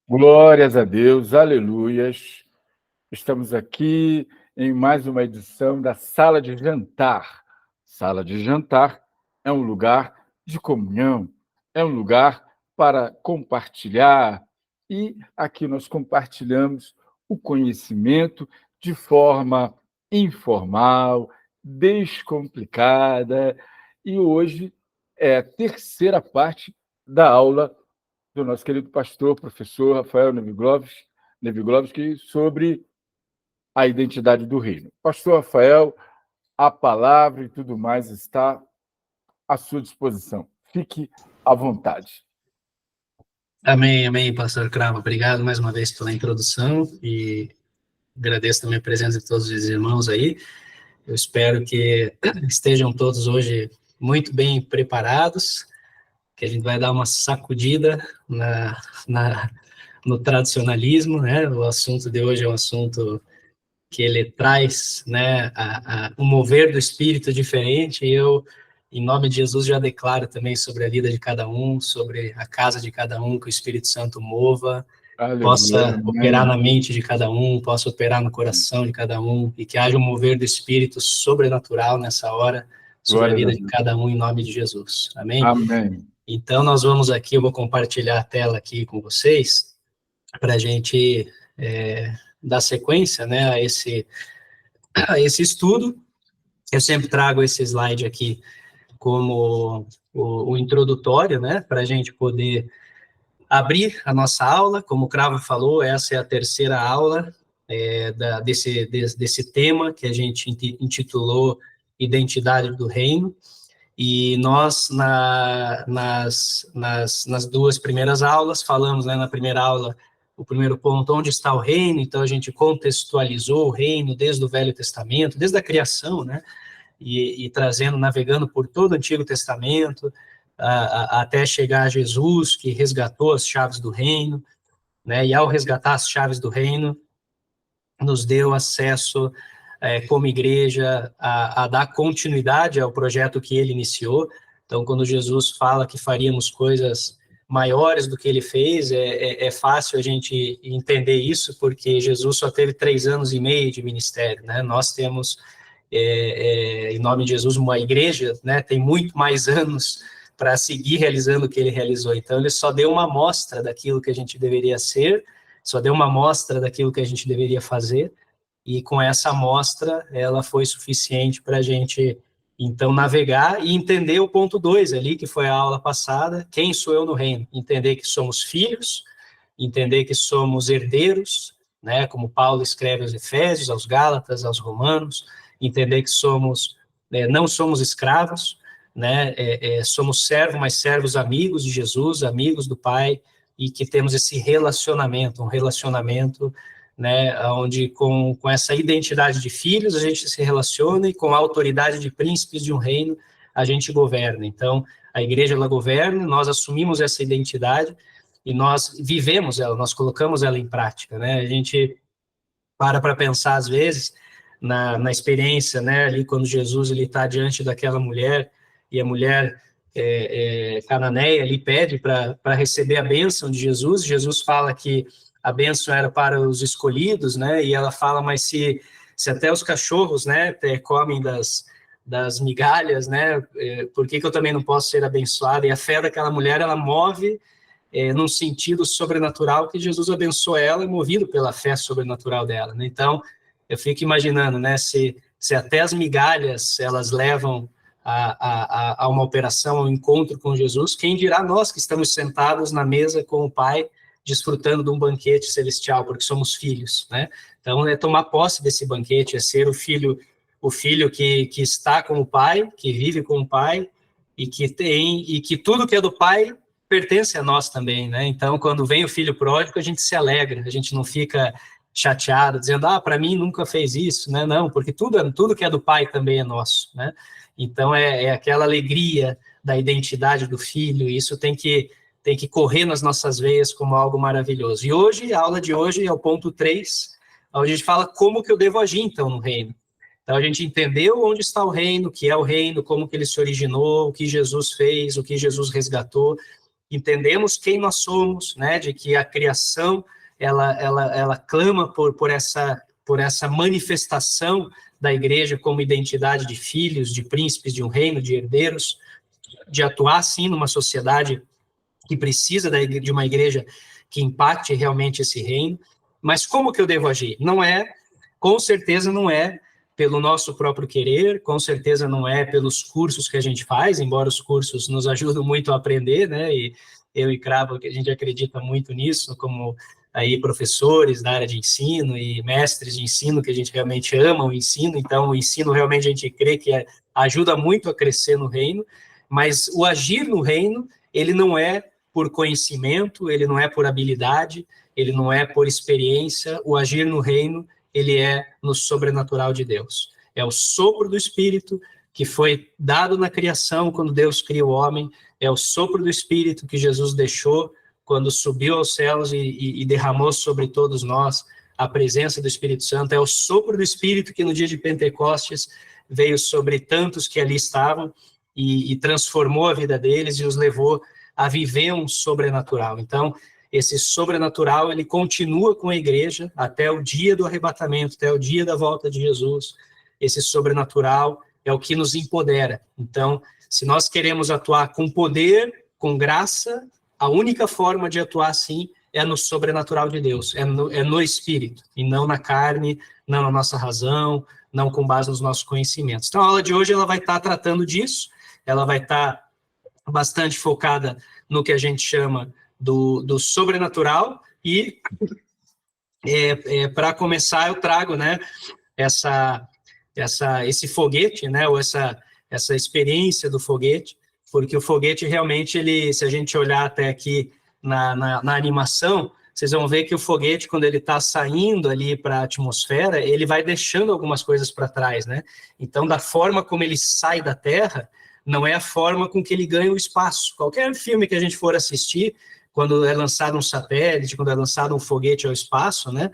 Glórias a Deus, aleluias. Estamos aqui em mais uma edição da Sala de Jantar. Sala de Jantar é um lugar de comunhão, é um lugar para compartilhar. E aqui nós compartilhamos o conhecimento de forma informal, descomplicada. E hoje é a terceira parte da aula do nosso querido pastor, professor Rafael Neviglovski, sobre a identidade do reino. Pastor Rafael, a palavra e tudo mais está à sua disposição. Fique à vontade. Amém, amém, pastor Cravo. Obrigado mais uma vez pela introdução e agradeço também a presença de todos os irmãos aí. Eu espero que estejam todos hoje muito bem preparados, que a gente vai dar uma sacudida no tradicionalismo, né? O assunto de hoje é um assunto que ele traz, né, um mover do espírito diferente, e eu, em nome de Jesus, já declaro também sobre a vida de cada um, sobre a casa de cada um, que o Espírito Santo mova, possa operar na mente de cada um, possa operar no coração de cada um, e que haja um mover do espírito sobrenatural nessa hora, sobre a vida de cada um, em nome de Jesus. Amém? Amém. Então, nós vamos aqui, eu vou compartilhar a tela aqui com vocês, para a gente dar sequência, né, a esse estudo. Eu sempre trago esse slide aqui como o introdutório, né, para a gente poder abrir a nossa aula. Como o Cravo falou, essa é a terceira aula desse tema que a gente intitulou Identidade do Reino. E nós, nas duas primeiras aulas, falamos, né, na primeira aula, o primeiro ponto, onde está o reino. Então, a gente contextualizou o reino desde o Velho Testamento, desde a criação, né, e trazendo, navegando por todo o Antigo Testamento, até chegar a Jesus, que resgatou as chaves do reino, né, e ao resgatar as chaves do reino, nos deu acesso, como igreja, a dar continuidade ao projeto que ele iniciou. Então, quando Jesus fala que faríamos coisas maiores do que ele fez, é fácil a gente entender isso, porque Jesus só teve 3 anos e meio de ministério, né? Nós temos, em nome de Jesus, uma igreja, né? Tem muito mais anos para seguir realizando o que ele realizou. Então, ele só deu uma amostra daquilo que a gente deveria ser, só deu uma amostra daquilo que a gente deveria fazer, e com essa amostra, ela foi suficiente para a gente, então, navegar e entender o ponto 2 ali, que foi a aula passada, quem sou eu no reino? Entender que somos filhos, entender que somos herdeiros, né, como Paulo escreve aos Efésios, aos Gálatas, aos Romanos, entender que somos, não somos escravos, né, somos servos, mas servos amigos de Jesus, amigos do Pai, e que temos esse relacionamento, um relacionamento, né, onde com essa identidade de filhos a gente se relaciona, e com a autoridade de príncipes de um reino a gente governa. Então, a igreja, ela governa, nós assumimos essa identidade e nós vivemos ela, nós colocamos ela em prática, né? A gente para pensar, às vezes, na experiência, né, ali quando Jesus está diante daquela mulher, e a mulher cananeia ali pede para receber a bênção de Jesus. Jesus fala que a bênção era para os escolhidos, né? E ela fala, mas se até os cachorros, né, comem das migalhas, né? Por que eu também não posso ser abençoada? E a fé daquela mulher, ela move num sentido sobrenatural, que Jesus abençoa ela, movido pela fé sobrenatural dela, né? Então, eu fico imaginando, né, se até as migalhas, elas levam a uma operação, ao encontro com Jesus, quem dirá nós que estamos sentados na mesa com o Pai, desfrutando de um banquete celestial, porque somos filhos, né? Então, é tomar posse desse banquete, é ser o filho que está com o Pai, que vive com o Pai, e que tudo que é do Pai pertence a nós também, né? Então, quando vem o filho pródigo, a gente se alegra, a gente não fica chateado, dizendo, para mim nunca fez isso, né? Não, porque tudo que é do Pai também é nosso, né? Então, é aquela alegria da identidade do filho, e isso tem que correr nas nossas veias como algo maravilhoso. E hoje, a aula de hoje é o ponto 3, onde a gente fala como que eu devo agir, então, no reino. Então, a gente entendeu onde está o reino, o que é o reino, como que ele se originou, o que Jesus fez, o que Jesus resgatou. entendemos quem nós somos, né, de que a criação, ela clama por essa manifestação da igreja como identidade de filhos, de príncipes de um reino, de herdeiros, de atuar, sim, numa sociedade que precisa de uma igreja que impacte realmente esse reino. Mas como que eu devo agir? Com certeza não é pelo nosso próprio querer, com certeza não é pelos cursos que a gente faz, embora os cursos nos ajudam muito a aprender, né? E eu e Cravo, a gente acredita muito nisso, como aí professores da área de ensino e mestres de ensino, que a gente realmente ama o ensino, então o ensino realmente a gente crê que ajuda muito a crescer no reino, mas o agir no reino, ele não é por conhecimento, ele não é por habilidade, ele não é por experiência, o agir no reino, ele é no sobrenatural de Deus. É o sopro do Espírito que foi dado na criação quando Deus cria o homem, é o sopro do Espírito que Jesus deixou quando subiu aos céus e derramou sobre todos nós a presença do Espírito Santo, é o sopro do Espírito que no dia de Pentecostes veio sobre tantos que ali estavam e transformou a vida deles e os levou a viver um sobrenatural. Então, esse sobrenatural, ele continua com a igreja até o dia do arrebatamento, até o dia da volta de Jesus. Esse sobrenatural é o que nos empodera. Então, se nós queremos atuar com poder, com graça, a única forma de atuar assim é no sobrenatural de Deus, é no Espírito, e não na carne, não na nossa razão, não com base nos nossos conhecimentos. Então, a aula de hoje ela vai estar tratando disso, ela vai estar bastante focada no que a gente chama do sobrenatural, e para começar eu trago, né, esse foguete, né, ou essa experiência do foguete, porque o foguete realmente, se a gente olhar até aqui na animação, vocês vão ver que o foguete, quando ele está saindo ali para a atmosfera, ele vai deixando algumas coisas para trás, né? Então, da forma como ele sai da Terra, não é a forma com que ele ganha o espaço. Qualquer filme que a gente for assistir, quando é lançado um satélite, quando é lançado um foguete ao espaço, né,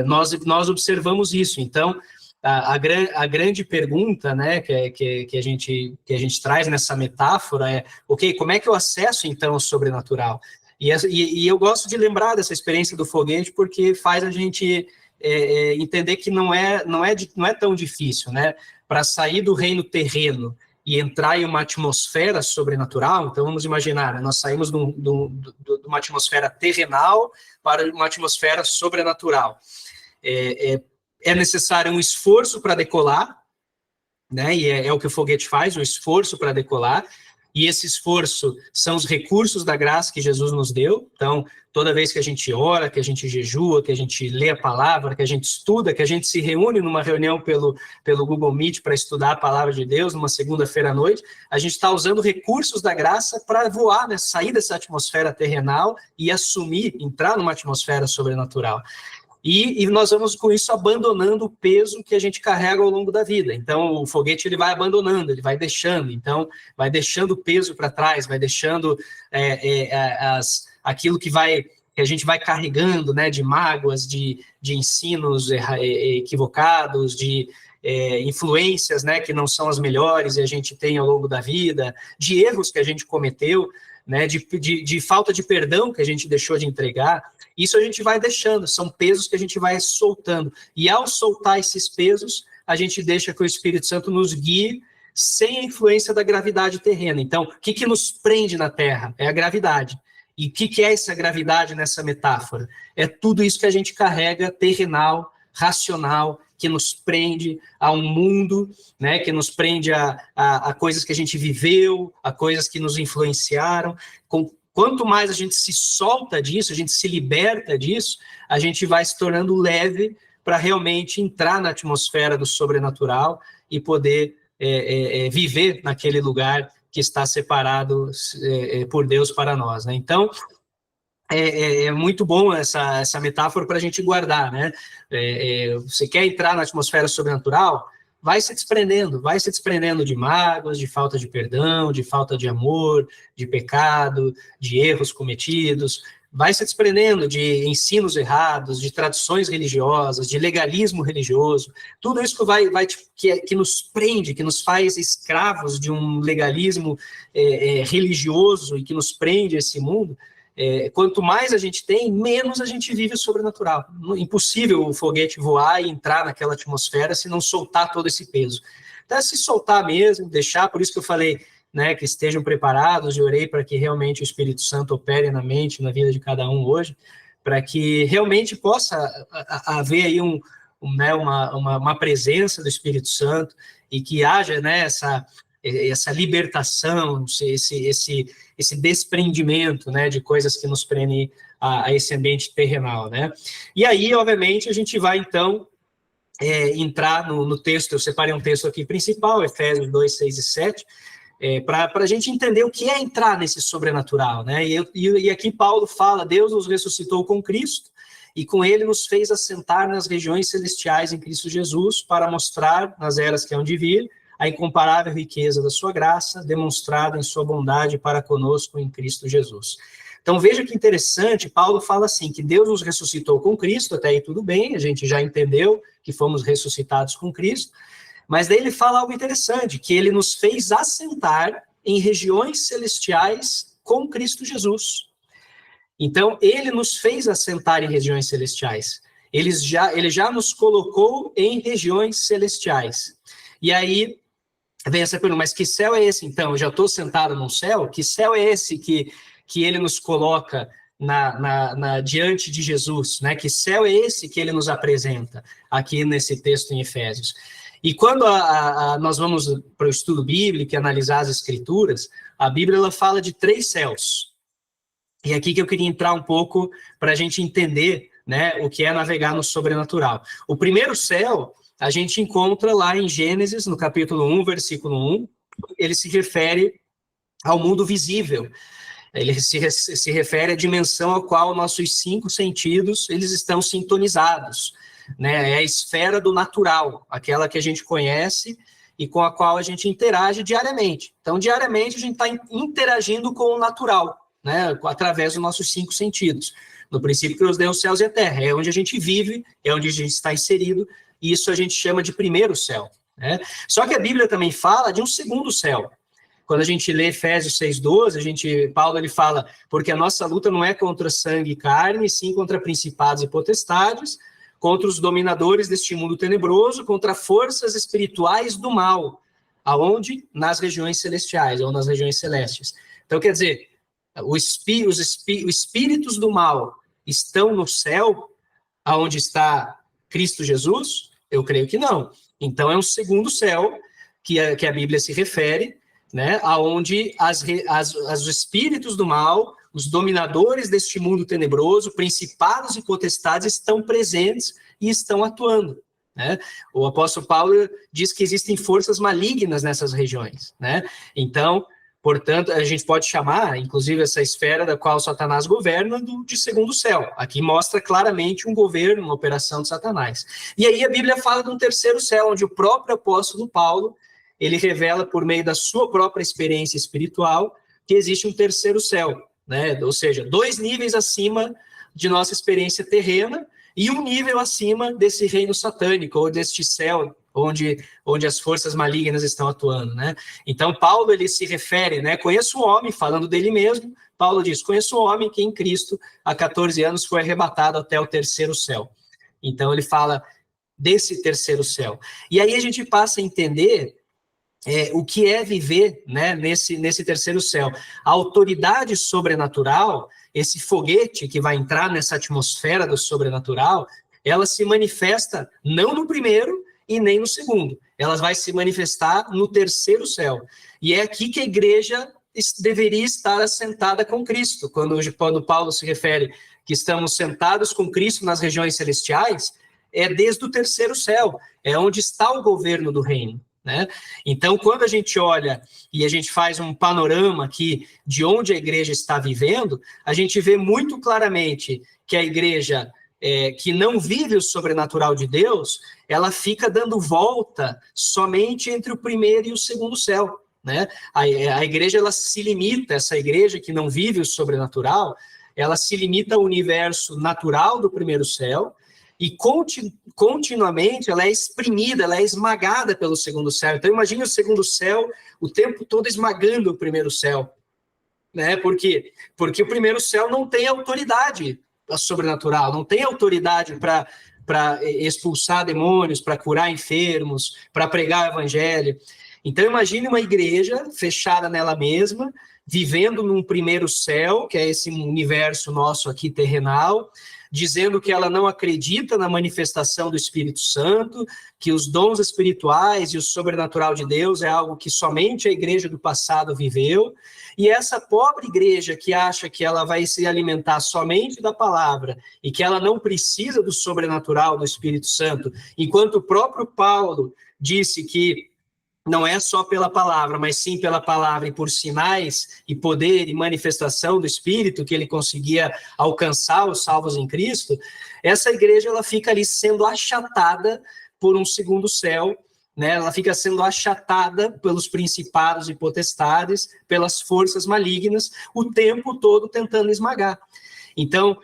nós observamos isso. Então, a grande pergunta, né, que a gente traz nessa metáfora é, ok, como é que eu acesso, então, o sobrenatural? E eu gosto de lembrar dessa experiência do foguete, porque faz a gente entender que não é tão difícil, né? Para sair do reino terreno e entrar em uma atmosfera sobrenatural, então vamos imaginar, né, nós saímos de uma atmosfera terrenal para uma atmosfera sobrenatural. É necessário um esforço para decolar, né, e é o que o foguete faz, um esforço para decolar, e esse esforço são os recursos da graça que Jesus nos deu. Então, toda vez que a gente ora, que a gente jejua, que a gente lê a palavra, que a gente estuda, que a gente se reúne numa reunião pelo Google Meet para estudar a palavra de Deus, numa segunda-feira à noite, a gente está usando recursos da graça para voar, né, sair dessa atmosfera terrenal e entrar numa atmosfera sobrenatural. E nós vamos, com isso, abandonando o peso que a gente carrega ao longo da vida. Então, o foguete ele vai abandonando, ele vai deixando. Então, vai deixando o peso para trás, vai deixando aquilo que a gente vai carregando, né, de mágoas, de ensinos equivocados, de influências, né, que não são as melhores e a gente tem ao longo da vida, de erros que a gente cometeu, né, de falta de perdão que a gente deixou de entregar. Isso a gente vai deixando, são pesos que a gente vai soltando. E ao soltar esses pesos, a gente deixa que o Espírito Santo nos guie sem a influência da gravidade terrena. Então, o que nos prende na Terra? É a gravidade. E o que é essa gravidade nessa metáfora? É tudo isso que a gente carrega terrenal, racional, que nos prende a um mundo, né, que nos prende a coisas que a gente viveu, a coisas que nos influenciaram. Quanto mais a gente se solta disso, a gente se liberta disso, a gente vai se tornando leve para realmente entrar na atmosfera do sobrenatural e poder viver naquele lugar que está separado por Deus para nós, né? Então, é muito bom essa metáfora para a gente guardar, né? Você quer entrar na atmosfera sobrenatural? Vai se desprendendo de mágoas, de falta de perdão, de falta de amor, de pecado, de erros cometidos. vai se desprendendo de ensinos errados, de tradições religiosas, de legalismo religioso, tudo isso que nos prende, que nos faz escravos de um legalismo religioso e que nos prende a esse mundo. Quanto mais a gente tem, menos a gente vive o sobrenatural. Impossível o foguete voar e entrar naquela atmosfera se não soltar todo esse peso. Então, se soltar mesmo, deixar, por isso que eu falei, né, que estejam preparados, e orei para que realmente o Espírito Santo opere na mente, na vida de cada um hoje, para que realmente possa haver aí uma presença do Espírito Santo e que haja, né, essa libertação, esse desprendimento, né, de coisas que nos prendem a esse ambiente terrenal, né? E aí, obviamente, a gente vai, então, entrar no texto. Eu separei um texto aqui principal, Efésios 2, 6 e 7, para a gente entender o que é entrar nesse sobrenatural, né? E aqui Paulo fala: Deus nos ressuscitou com Cristo, e com ele nos fez assentar nas regiões celestiais em Cristo Jesus, para mostrar, nas eras que hão de vir, a incomparável riqueza da sua graça, demonstrada em sua bondade para conosco em Cristo Jesus. Então veja que interessante, Paulo fala assim, que Deus nos ressuscitou com Cristo, até aí tudo bem, a gente já entendeu que fomos ressuscitados com Cristo, mas daí ele fala algo interessante, que ele nos fez assentar em regiões celestiais com Cristo Jesus. Então, ele nos fez assentar em regiões celestiais. Ele já nos colocou em regiões celestiais. E aí, vem essa pergunta: mas que céu é esse, então? Eu já estou sentado num céu? Que céu é esse que ele nos coloca diante de Jesus, né? Que céu é esse que ele nos apresenta aqui nesse texto em Efésios? E quando nós vamos para o estudo bíblico e analisar as escrituras, a Bíblia ela fala de 3 céus. E aqui que eu queria entrar um pouco para a gente entender, né, o que é navegar no sobrenatural. O primeiro céu a gente encontra lá em Gênesis, no capítulo 1, versículo 1, ele se refere ao mundo visível. Ele se refere à dimensão a qual nossos 5 sentidos eles estão sintonizados, né? É a esfera do natural, aquela que a gente conhece e com a qual a gente interage diariamente. Então, diariamente, a gente está interagindo com o natural, né? Através dos nossos 5 sentidos. No princípio, Deus deu os céus e a terra. É onde a gente vive, é onde a gente está inserido, e isso a gente chama de primeiro céu, né? Só que a Bíblia também fala de um segundo céu. Quando a gente lê Efésios 6,12, Paulo ele fala: porque a nossa luta não é contra sangue e carne, sim contra principados e potestades, contra os dominadores deste mundo tenebroso, contra forças espirituais do mal. Aonde? Nas regiões celestiais, ou nas regiões celestes. Então, quer dizer, os espíritos do mal estão no céu, aonde está Cristo Jesus? Eu creio que não. Então, é um segundo céu que a Bíblia se refere, né, aonde os espíritos do mal, os dominadores deste mundo tenebroso, principados e potestades estão presentes e estão atuando, né? O apóstolo Paulo diz que existem forças malignas nessas regiões, né? Então, portanto, a gente pode chamar, inclusive, essa esfera da qual Satanás governa de segundo céu. Aqui mostra claramente um governo, uma operação de Satanás. E aí a Bíblia fala de um terceiro céu, onde o próprio apóstolo Paulo ele revela, por meio da sua própria experiência espiritual, que existe um terceiro céu, né? Ou seja, 2 níveis acima de nossa experiência terrena e um nível acima desse reino satânico, ou deste céu, onde as forças malignas estão atuando, né? Então, Paulo, ele se refere, né? Conheço um homem, falando dele mesmo, Paulo diz: conheço um homem que em Cristo, há 14 anos, foi arrebatado até o terceiro céu. Então, ele fala desse terceiro céu. E aí a gente passa a entender o que é viver, né, nesse terceiro céu. A autoridade sobrenatural, esse foguete que vai entrar nessa atmosfera do sobrenatural, ela se manifesta não no primeiro e nem no segundo. Ela vai se manifestar no terceiro céu. E é aqui que a igreja deveria estar assentada com Cristo. Quando Paulo se refere que estamos sentados com Cristo nas regiões celestiais, é desde o terceiro céu. É onde está o governo do reino, né? Então, quando a gente olha e a gente faz um panorama aqui de onde a igreja está vivendo, a gente vê muito claramente que a igreja que não vive o sobrenatural de Deus, ela fica dando volta somente entre o primeiro e o segundo céu, né? A igreja ela se limita, essa igreja que não vive o sobrenatural, ela se limita ao universo natural do primeiro céu, e continuamente ela é exprimida, ela é esmagada pelo segundo céu. Então imagine o segundo céu o tempo todo esmagando o primeiro céu, né? Por quê? Porque o primeiro céu não tem autoridade sobrenatural, não tem autoridade para expulsar demônios, para curar enfermos, para pregar o evangelho. Então imagine uma igreja fechada nela mesma, vivendo num primeiro céu, que é esse universo nosso aqui terrenal, dizendo que ela não acredita na manifestação do Espírito Santo, que os dons espirituais e o sobrenatural de Deus é algo que somente a igreja do passado viveu, e essa pobre igreja que acha que ela vai se alimentar somente da palavra e que ela não precisa do sobrenatural do Espírito Santo, enquanto o próprio Paulo disse que não é só pela palavra, mas sim pela palavra e por sinais e poder e manifestação do Espírito que ele conseguia alcançar os salvos em Cristo, essa igreja ela fica ali sendo achatada por um segundo céu, né? Ela fica sendo achatada pelos principados e potestades, pelas forças malignas, o tempo todo tentando esmagar. Então,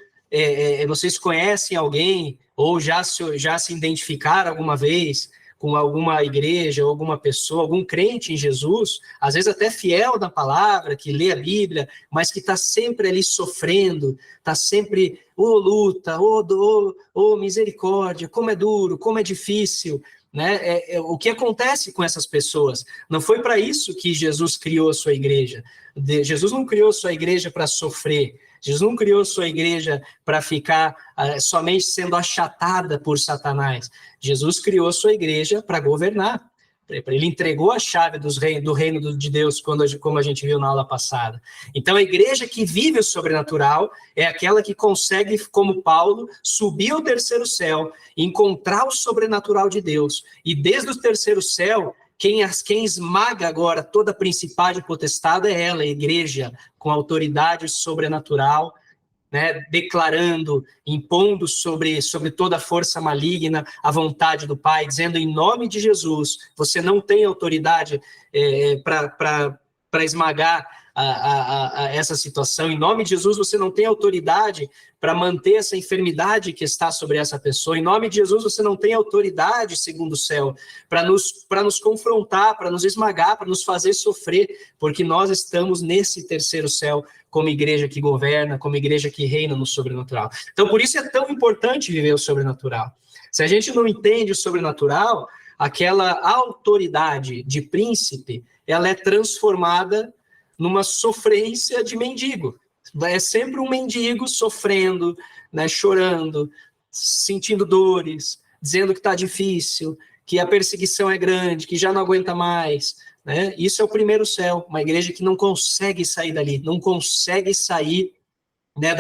vocês conhecem alguém ou já se identificaram alguma vez com alguma igreja, alguma pessoa, algum crente em Jesus, às vezes até fiel na palavra, que lê a Bíblia, mas que está sempre ali sofrendo, está sempre, luta, dor, misericórdia, como é duro, como é difícil, né? O que acontece com essas pessoas? Não foi para isso que Jesus criou a sua igreja. Jesus não criou a sua igreja para sofrer. Jesus não criou sua igreja para ficar somente sendo achatada por Satanás. Jesus criou sua igreja para governar. Ele entregou a chave do reino de Deus, como a gente viu na aula passada. Então, a igreja que vive o sobrenatural é aquela que consegue, como Paulo, subir ao terceiro céu, encontrar o sobrenatural de Deus. E desde o terceiro céu, quem esmaga agora toda a principade e potestade é ela, a igreja, com autoridade sobrenatural, né, declarando, impondo sobre toda a força maligna a vontade do Pai, dizendo em nome de Jesus, você não tem autoridade para esmagar essa situação, em nome de Jesus você não tem autoridade para manter essa enfermidade que está sobre essa pessoa, em nome de Jesus você não tem autoridade, segundo o céu, para nos confrontar, para nos esmagar, para nos fazer sofrer, porque nós estamos nesse terceiro céu, como igreja que governa, como igreja que reina no sobrenatural. Então, por isso é tão importante viver o sobrenatural. Se a gente não entende o sobrenatural, aquela autoridade de príncipe, ela é transformada numa sofrência de mendigo. É sempre um mendigo sofrendo, né, chorando, sentindo dores, dizendo que está difícil, que a perseguição é grande, que já não aguenta mais, né? Isso é o primeiro céu, uma igreja que não consegue sair dali, não consegue sair, né,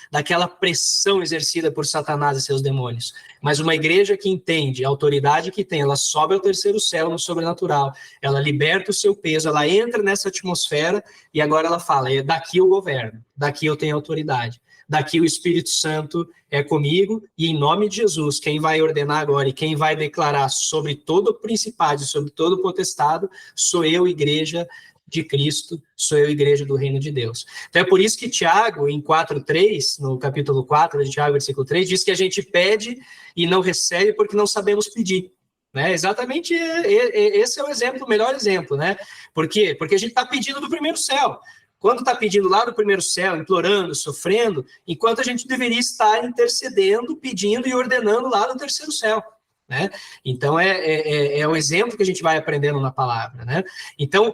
daquela pressão exercida por Satanás e seus demônios. Mas uma igreja que entende a autoridade que tem, ela sobe ao terceiro céu no sobrenatural, ela liberta o seu peso, ela entra nessa atmosfera e agora ela fala, daqui eu governo, daqui eu tenho autoridade, daqui o Espírito Santo é comigo e em nome de Jesus, quem vai ordenar agora e quem vai declarar sobre todo o principado, sobre todo o potestado, sou eu, igreja de Cristo, sou eu, igreja do reino de Deus. Então é por isso que Tiago, em 4:3, no capítulo 4 de Tiago, versículo 3, diz que a gente pede e não recebe porque não sabemos pedir. Né? Exatamente esse é o exemplo, o melhor exemplo. Né? Por quê? Porque a gente está pedindo do primeiro céu. Quando está pedindo lá do primeiro céu, implorando, sofrendo, enquanto a gente deveria estar intercedendo, pedindo e ordenando lá no terceiro céu. Né? Então é o exemplo que a gente vai aprendendo na palavra. Né? Então,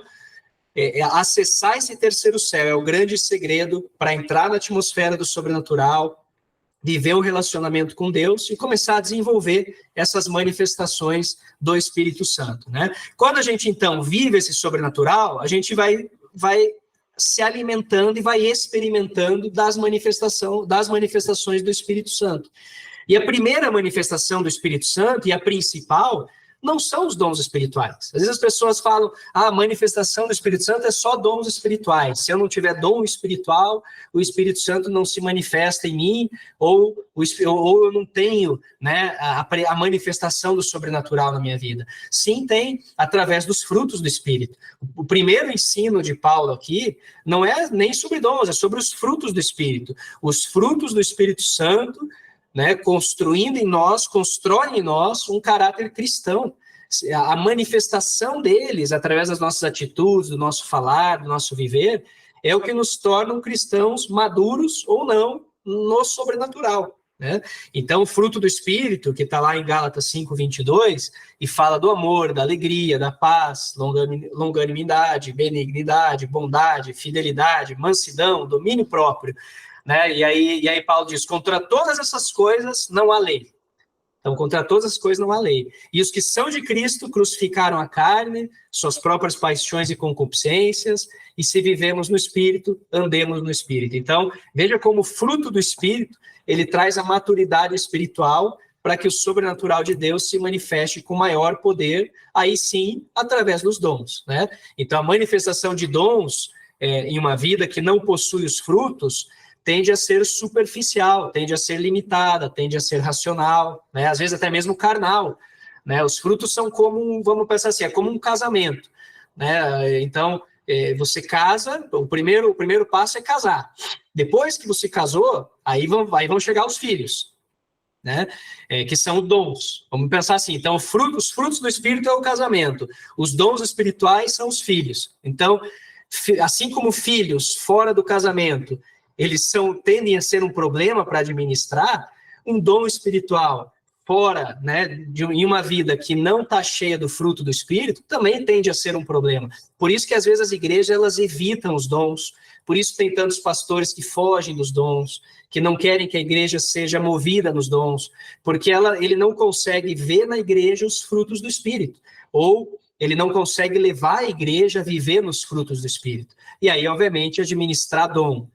acessar esse terceiro céu é o grande segredo para entrar na atmosfera do sobrenatural, viver um relacionamento com Deus e começar a desenvolver essas manifestações do Espírito Santo, né? Quando a gente, então, vive esse sobrenatural, a gente vai se alimentando e vai experimentando das manifestações do Espírito Santo. E a primeira manifestação do Espírito Santo, e a principal, não são os dons espirituais. Às vezes as pessoas falam, a manifestação do Espírito Santo é só dons espirituais. Se eu não tiver dom espiritual, o Espírito Santo não se manifesta em mim, ou eu não tenho, né, a manifestação do sobrenatural na minha vida. Sim, tem, através dos frutos do Espírito. O primeiro ensino de Paulo aqui não é nem sobre dons, é sobre os frutos do Espírito. Os frutos do Espírito Santo, né, construindo em nós, constroem em nós um caráter cristão. A manifestação deles, através das nossas atitudes, do nosso falar, do nosso viver, é o que nos tornam cristãos maduros ou não no sobrenatural, né? Então, o fruto do Espírito, que está lá em Gálatas 5:22, e fala do amor, da alegria, da paz, longanimidade, benignidade, bondade, fidelidade, mansidão, domínio próprio, né? E aí Paulo diz, contra todas essas coisas não há lei. Então, contra todas as coisas não há lei. E os que são de Cristo crucificaram a carne, suas próprias paixões e concupiscências, e se vivemos no Espírito, andemos no Espírito. Então, veja como o fruto do Espírito, ele traz a maturidade espiritual para que o sobrenatural de Deus se manifeste com maior poder, aí sim, através dos dons, né? Então, a manifestação de dons em uma vida que não possui os frutos, tende a ser superficial, tende a ser limitada, tende a ser racional, né? Às vezes até mesmo carnal, né? Os frutos são como, vamos pensar assim, é como um casamento, né? Então, você casa, o primeiro passo é casar. Depois que você casou, aí vão chegar os filhos, né? Que são dons. Vamos pensar assim, então os frutos do Espírito é o casamento, os dons espirituais são os filhos. Então, assim como filhos fora do casamento, eles tendem a ser um problema para administrar, um dom espiritual fora, né, em uma vida que não está cheia do fruto do Espírito, também tende a ser um problema. Por isso que às vezes as igrejas elas evitam os dons, por isso tem tantos pastores que fogem dos dons, que não querem que a igreja seja movida nos dons, porque ele não consegue ver na igreja os frutos do Espírito, ou ele não consegue levar a igreja a viver nos frutos do Espírito. E aí, obviamente, administrar dom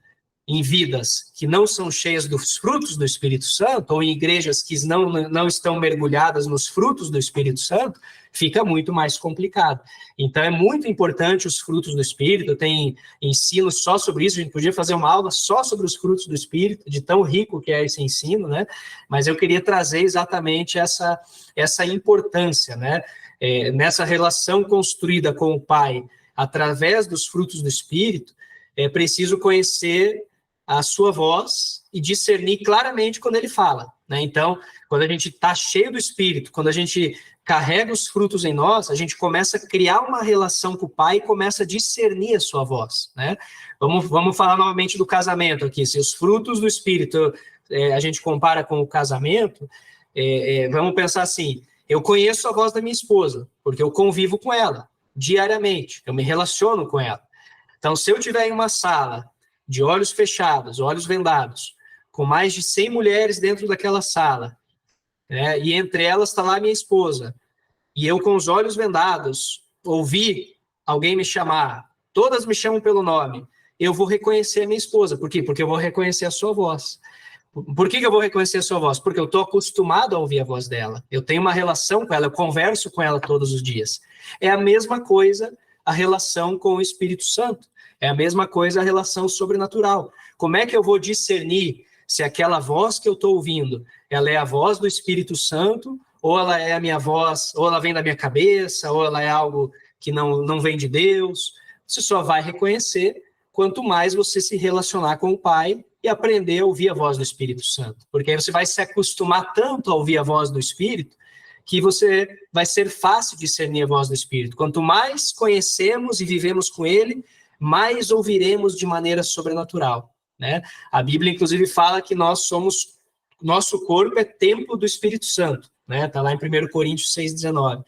em vidas que não são cheias dos frutos do Espírito Santo, ou em igrejas que não estão mergulhadas nos frutos do Espírito Santo, fica muito mais complicado. Então, é muito importante os frutos do Espírito, tem ensino só sobre isso, a gente podia fazer uma aula só sobre os frutos do Espírito, de tão rico que é esse ensino, né? Mas eu queria trazer exatamente essa importância, né? Nessa relação construída com o Pai, através dos frutos do Espírito, é preciso conhecer a sua voz e discernir claramente quando ele fala, né? Então, quando a gente está cheio do Espírito, quando a gente carrega os frutos em nós, a gente começa a criar uma relação com o Pai e começa a discernir a sua voz, né? Vamos falar novamente do casamento aqui. Se os frutos do Espírito a gente compara com o casamento, vamos pensar assim, eu conheço a voz da minha esposa, porque eu convivo com ela diariamente, eu me relaciono com ela. Então, se eu estiver em uma sala de olhos fechados, olhos vendados, com mais de 100 mulheres dentro daquela sala, né, e entre elas está lá minha esposa, e eu com os olhos vendados ouvi alguém me chamar, todas me chamam pelo nome, eu vou reconhecer a minha esposa. Por quê? Porque eu vou reconhecer a sua voz. Por que eu vou reconhecer a sua voz? Porque eu estou acostumado a ouvir a voz dela, eu tenho uma relação com ela, eu converso com ela todos os dias. É a mesma coisa a relação com o Espírito Santo. É a mesma coisa a relação sobrenatural. Como é que eu vou discernir se aquela voz que eu estou ouvindo, ela é a voz do Espírito Santo, ou ela é a minha voz, ou ela vem da minha cabeça, ou ela é algo que não vem de Deus? Você só vai reconhecer quanto mais você se relacionar com o Pai e aprender a ouvir a voz do Espírito Santo. Porque aí você vai se acostumar tanto a ouvir a voz do Espírito, que vai ser fácil discernir a voz do Espírito. Quanto mais conhecemos e vivemos com Ele, mais ouviremos de maneira sobrenatural, né? A Bíblia, inclusive, fala que nosso corpo é templo do Espírito Santo, né? Está lá em 1 Coríntios 6,19.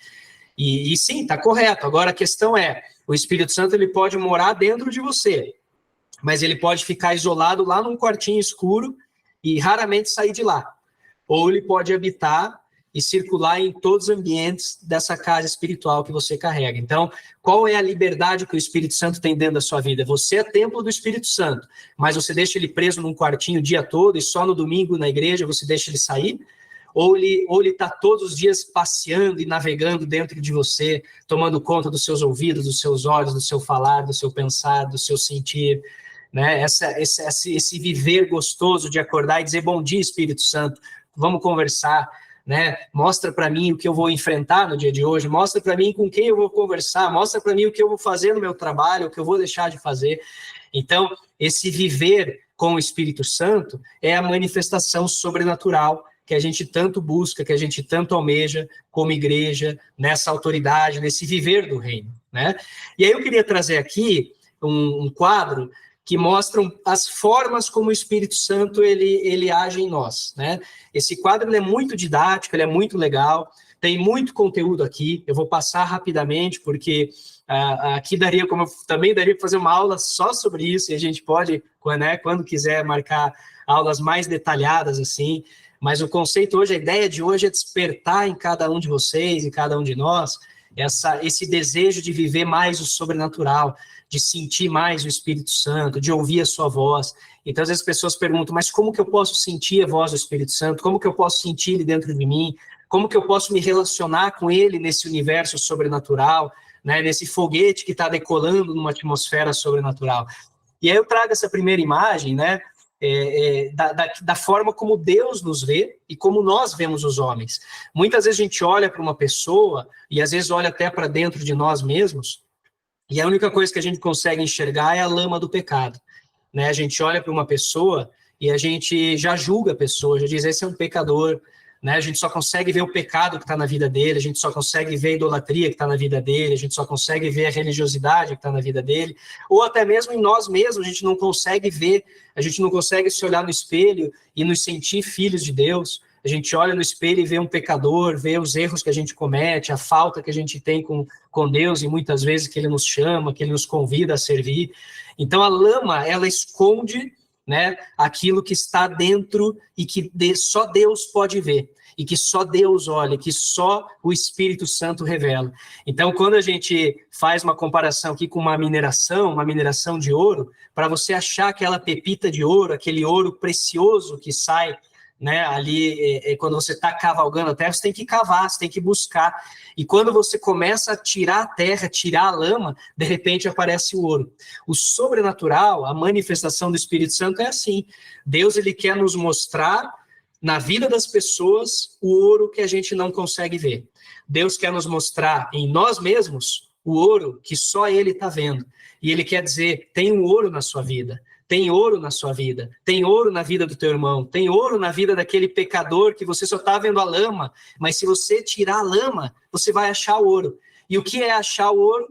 E sim, está correto. Agora, a questão é, o Espírito Santo ele pode morar dentro de você, mas ele pode ficar isolado lá num quartinho escuro e raramente sair de lá. Ou ele pode habitar e circular em todos os ambientes dessa casa espiritual que você carrega. Então, qual é a liberdade que o Espírito Santo tem dentro da sua vida? Você é templo do Espírito Santo, mas você deixa ele preso num quartinho o dia todo e só no domingo na igreja você deixa ele sair? ou ele está todos os dias passeando e navegando dentro de você, tomando conta dos seus ouvidos, dos seus olhos, do seu falar, do seu pensar, do seu sentir, né? Esse viver gostoso de acordar e dizer, bom dia, Espírito Santo, vamos conversar, né? Mostra para mim o que eu vou enfrentar no dia de hoje, mostra para mim com quem eu vou conversar, mostra para mim o que eu vou fazer no meu trabalho, o que eu vou deixar de fazer. Então, esse viver com o Espírito Santo é a manifestação sobrenatural que a gente tanto busca, que a gente tanto almeja como igreja, nessa autoridade, nesse viver do reino, né? E aí eu queria trazer aqui um quadro que mostram as formas como o Espírito Santo ele age em nós, né? Esse quadro ele é muito didático, ele é muito legal, tem muito conteúdo aqui, eu vou passar rapidamente, porque aqui também daria para fazer uma aula só sobre isso, e a gente pode, né, quando quiser, marcar aulas mais detalhadas, assim, mas o conceito hoje, a ideia de hoje é despertar em cada um de vocês, em cada um de nós, esse desejo de viver mais o sobrenatural, de sentir mais o Espírito Santo, de ouvir a sua voz. Então, às vezes as pessoas perguntam, mas como que eu posso sentir a voz do Espírito Santo? Como que eu posso sentir ele dentro de mim? Como que eu posso me relacionar com ele nesse universo sobrenatural, né, nesse foguete que está decolando numa atmosfera sobrenatural? E aí eu trago essa primeira imagem, né, da forma como Deus nos vê e como nós vemos os homens. Muitas vezes a gente olha para uma pessoa, e às vezes olha até para dentro de nós mesmos, e a única coisa que a gente consegue enxergar é a lama do pecado, né? A gente olha para uma pessoa e a gente já julga a pessoa, já diz, esse é um pecador, né? A gente só consegue ver o pecado que está na vida dele, a gente só consegue ver a idolatria que está na vida dele, a gente só consegue ver a religiosidade que está na vida dele, ou até mesmo em nós mesmos, a gente não consegue ver, a gente não consegue se olhar no espelho e nos sentir filhos de Deus. A gente olha no espelho e vê um pecador, vê os erros que a gente comete, a falta que a gente tem com Deus, e muitas vezes que ele nos chama, que ele nos convida a servir. Então a lama, ela esconde, né, aquilo que está dentro e que só Deus pode ver, e que só Deus olha, que só o Espírito Santo revela. Então, quando a gente faz uma comparação aqui com uma mineração de ouro, para você achar aquela pepita de ouro, aquele ouro precioso que sai, né, ali, quando você está cavalgando a terra, você tem que cavar, você tem que buscar, e quando você começa a tirar a terra, tirar a lama, de repente aparece o ouro. O sobrenatural, a manifestação do Espírito Santo é assim. Deus, ele quer nos mostrar na vida das pessoas o ouro que a gente não consegue ver. Deus quer nos mostrar em nós mesmos o ouro que só ele está vendo, e ele quer dizer, tem um ouro na sua vida, tem ouro na sua vida, tem ouro na vida do teu irmão, tem ouro na vida daquele pecador que você só está vendo a lama, mas se você tirar a lama, você vai achar o ouro. E o que é achar o ouro?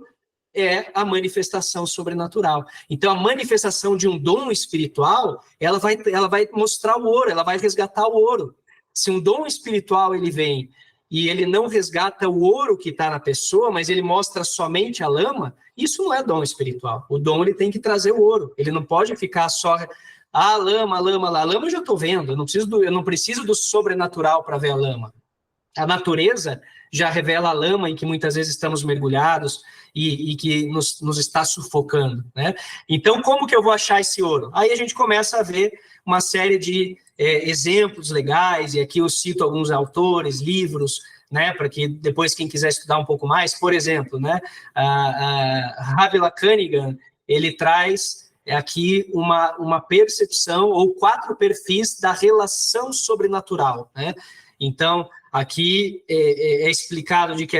É a manifestação sobrenatural. Então, a manifestação de um dom espiritual, ela vai mostrar o ouro, ela vai resgatar o ouro. Se um dom espiritual ele vem e ele não resgata o ouro que está na pessoa, mas ele mostra somente a lama, isso não é dom espiritual. O dom ele tem que trazer o ouro. Ele não pode ficar só a lama lá. A lama eu já estou vendo, eu não preciso do sobrenatural para ver a lama. A natureza já revela a lama em que muitas vezes estamos mergulhados e que nos está sufocando, né? Então, como que eu vou achar esse ouro? Aí a gente começa a ver uma série de exemplos legais, e aqui eu cito alguns autores, livros, né, para que depois quem quiser estudar um pouco mais, por exemplo, né, Ravi Lakanigan, ele traz aqui uma percepção ou 4 perfis da relação sobrenatural, né? Então, aqui é explicado de que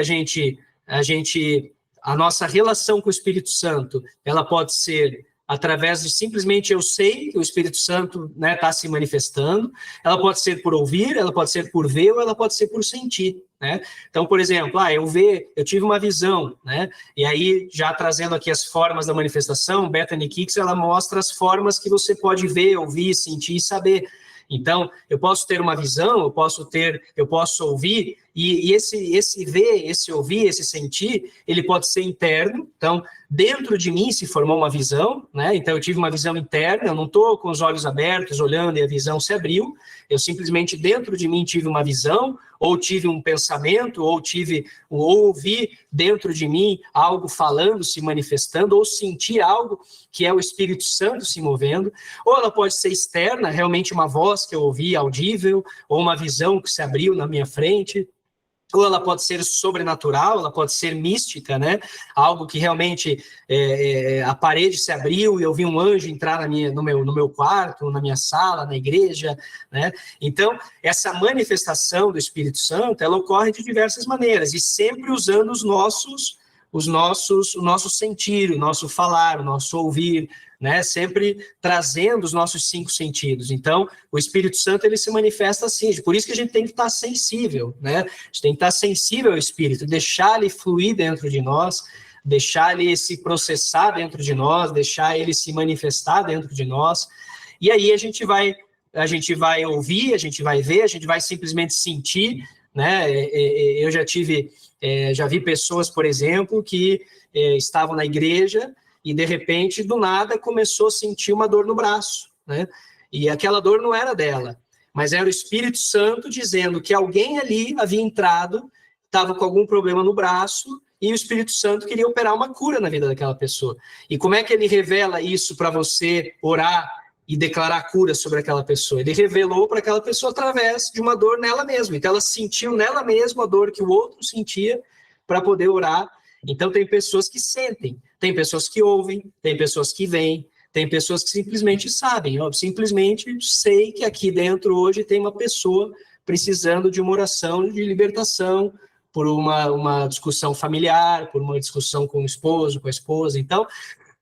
a nossa relação com o Espírito Santo, ela pode ser através de simplesmente eu sei que o Espírito Santo, né, está se manifestando, ela pode ser por ouvir, ela pode ser por ver, ou ela pode ser por sentir, né? Então, por exemplo, eu tive uma visão, né? E aí, já trazendo aqui as formas da manifestação, Bethany Kicks, ela mostra as formas que você pode ver, ouvir, sentir e saber. Então, eu posso ter uma visão, eu posso ouvir, E esse ver, esse ouvir, esse sentir, ele pode ser interno. Então, dentro de mim se formou uma visão, né? Então, eu tive uma visão interna, eu não estou com os olhos abertos, olhando, e a visão se abriu. Eu simplesmente, dentro de mim, tive uma visão, ou tive um pensamento, ou ouvi dentro de mim algo falando, se manifestando, ou senti algo que é o Espírito Santo se movendo. Ou ela pode ser externa, realmente uma voz que eu ouvi, audível, ou uma visão que se abriu na minha frente. Ou ela pode ser sobrenatural, ela pode ser mística, né? Algo que realmente a parede se abriu e eu vi um anjo entrar no meu quarto, na minha sala, na igreja, né? Então, essa manifestação do Espírito Santo, ela ocorre de diversas maneiras e sempre usando o nosso sentir, o nosso falar, o nosso ouvir, né? Sempre trazendo os nossos 5 sentidos. Então, o Espírito Santo, ele se manifesta assim, por isso que a gente tem que estar sensível, né? A gente tem que estar sensível ao Espírito, deixar ele fluir dentro de nós, deixar ele se processar dentro de nós, deixar ele se manifestar dentro de nós, e aí a gente vai ouvir, a gente vai ver, a gente vai simplesmente sentir, né? Eu já vi pessoas, por exemplo, que estavam na igreja e, de repente, do nada, começou a sentir uma dor no braço, né? E aquela dor não era dela, mas era o Espírito Santo dizendo que alguém ali havia entrado, estava com algum problema no braço, e o Espírito Santo queria operar uma cura na vida daquela pessoa. E como é que ele revela isso para você orar e declarar cura sobre aquela pessoa? Ele revelou para aquela pessoa através de uma dor nela mesma. Então, ela sentiu nela mesma a dor que o outro sentia para poder orar. Então, tem pessoas que sentem, tem pessoas que ouvem, tem pessoas que veem, tem pessoas que simplesmente sabem. Eu simplesmente sei que aqui dentro hoje tem uma pessoa precisando de uma oração de libertação por uma discussão familiar, por uma discussão com o esposo, com a esposa. Então,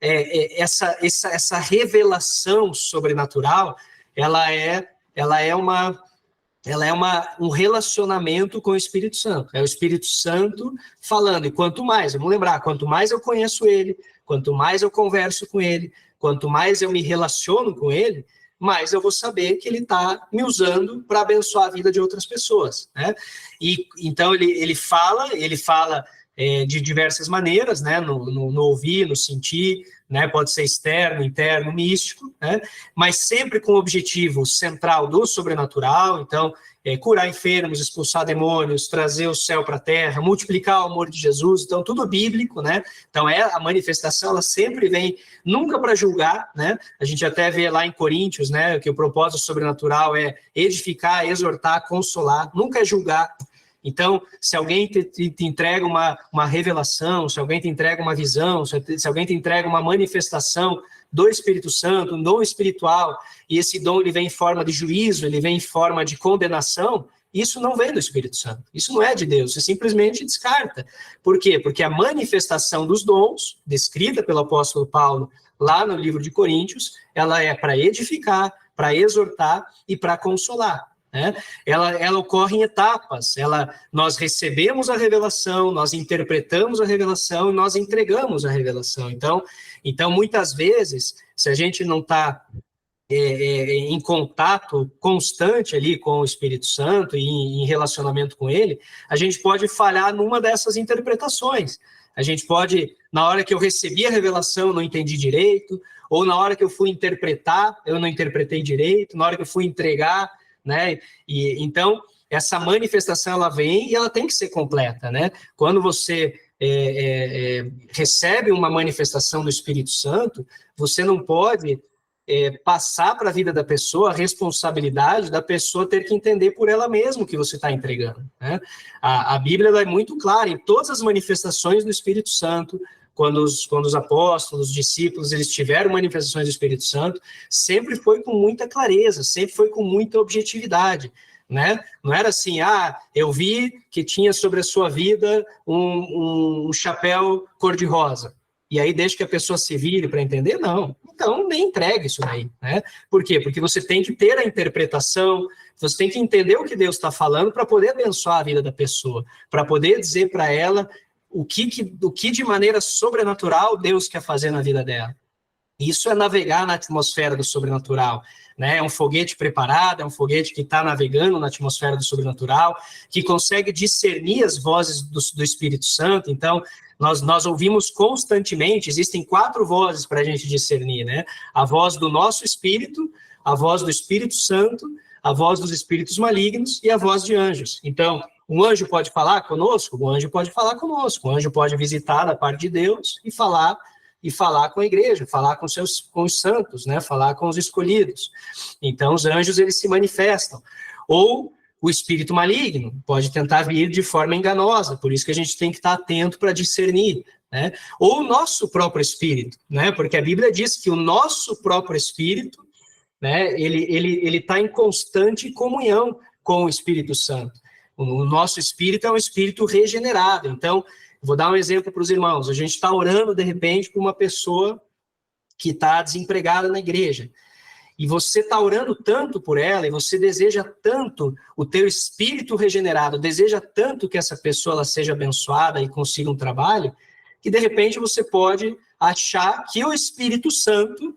essa revelação sobrenatural, ela é um relacionamento com o Espírito Santo. É o Espírito Santo falando. E quanto mais, vamos lembrar, quanto mais eu conheço ele, quanto mais eu converso com ele, quanto mais eu me relaciono com ele, mais eu vou saber que ele está me usando para abençoar a vida de outras pessoas, né? E então ele fala de diversas maneiras, né? No ouvir, no sentir, né? Pode ser externo, interno, místico, né? Mas sempre com o objetivo central do sobrenatural. Então, curar enfermos, expulsar demônios, trazer o céu para a terra, multiplicar o amor de Jesus. Então, tudo bíblico, né? Então, a manifestação, ela sempre vem, nunca para julgar, né? A gente até vê lá em Coríntios, né? Que o propósito sobrenatural é edificar, exortar, consolar, nunca é julgar. Então, se alguém te entrega uma revelação, se alguém te entrega uma visão, se alguém te entrega uma manifestação do Espírito Santo, um dom espiritual, e esse dom ele vem em forma de juízo, ele vem em forma de condenação, isso não vem do Espírito Santo, isso não é de Deus, você simplesmente descarta. Por quê? Porque a manifestação dos dons, descrita pelo apóstolo Paulo lá no livro de Coríntios, ela é para edificar, para exortar e para consolar. Né? Ela ocorre em etapas. Nós recebemos a revelação, nós interpretamos a revelação e nós entregamos a revelação. Então muitas vezes, se a gente não está em contato constante ali com o Espírito Santo e em relacionamento com ele, a gente pode falhar numa dessas interpretações. A gente pode, na hora que eu recebi a revelação, eu não entendi direito, ou na hora que eu fui interpretar, eu não interpretei direito, na hora que eu fui entregar, né? E então essa manifestação ela vem e ela tem que ser completa, né? Quando você recebe uma manifestação do Espírito Santo, você não pode passar para a vida da pessoa a responsabilidade da pessoa ter que entender por ela mesma o que você está entregando, né? A Bíblia ela é muito clara em todas as manifestações do Espírito Santo. Quando os apóstolos, os discípulos, eles tiveram manifestações do Espírito Santo, sempre foi com muita clareza, sempre foi com muita objetividade, né? Não era assim, eu vi que tinha sobre a sua vida um chapéu cor-de-rosa, e aí deixa que a pessoa se vire para entender? Não. Então, nem entregue isso daí, né? Por quê? Porque você tem que ter a interpretação, você tem que entender o que Deus está falando para poder abençoar a vida da pessoa, para poder dizer para ela o que de maneira sobrenatural Deus quer fazer na vida dela. Isso é navegar na atmosfera do sobrenatural, né? É um foguete preparado, é um foguete que está navegando na atmosfera do sobrenatural, que consegue discernir as vozes do Espírito Santo. Então, nós ouvimos constantemente, existem 4 vozes para a gente discernir, né? A voz do nosso espírito, a voz do Espírito Santo, a voz dos espíritos malignos e a voz de anjos. Então, um anjo pode falar conosco? Um anjo pode falar conosco. Um anjo pode visitar da parte de Deus e falar com a igreja, falar com os santos, né? Falar com os escolhidos. Então, os anjos, eles se manifestam. Ou o espírito maligno pode tentar vir de forma enganosa, por isso que a gente tem que estar atento para discernir, né? Ou o nosso próprio espírito, né? Porque a Bíblia diz que o nosso próprio espírito, né? Ele está em constante comunhão com o Espírito Santo. O nosso espírito é um espírito regenerado. Então, vou dar um exemplo para os irmãos. A gente está orando, de repente, por uma pessoa que está desempregada na igreja. E você está orando tanto por ela, e você deseja tanto o teu espírito regenerado, deseja tanto que essa pessoa ela seja abençoada e consiga um trabalho, que de repente você pode achar que o Espírito Santo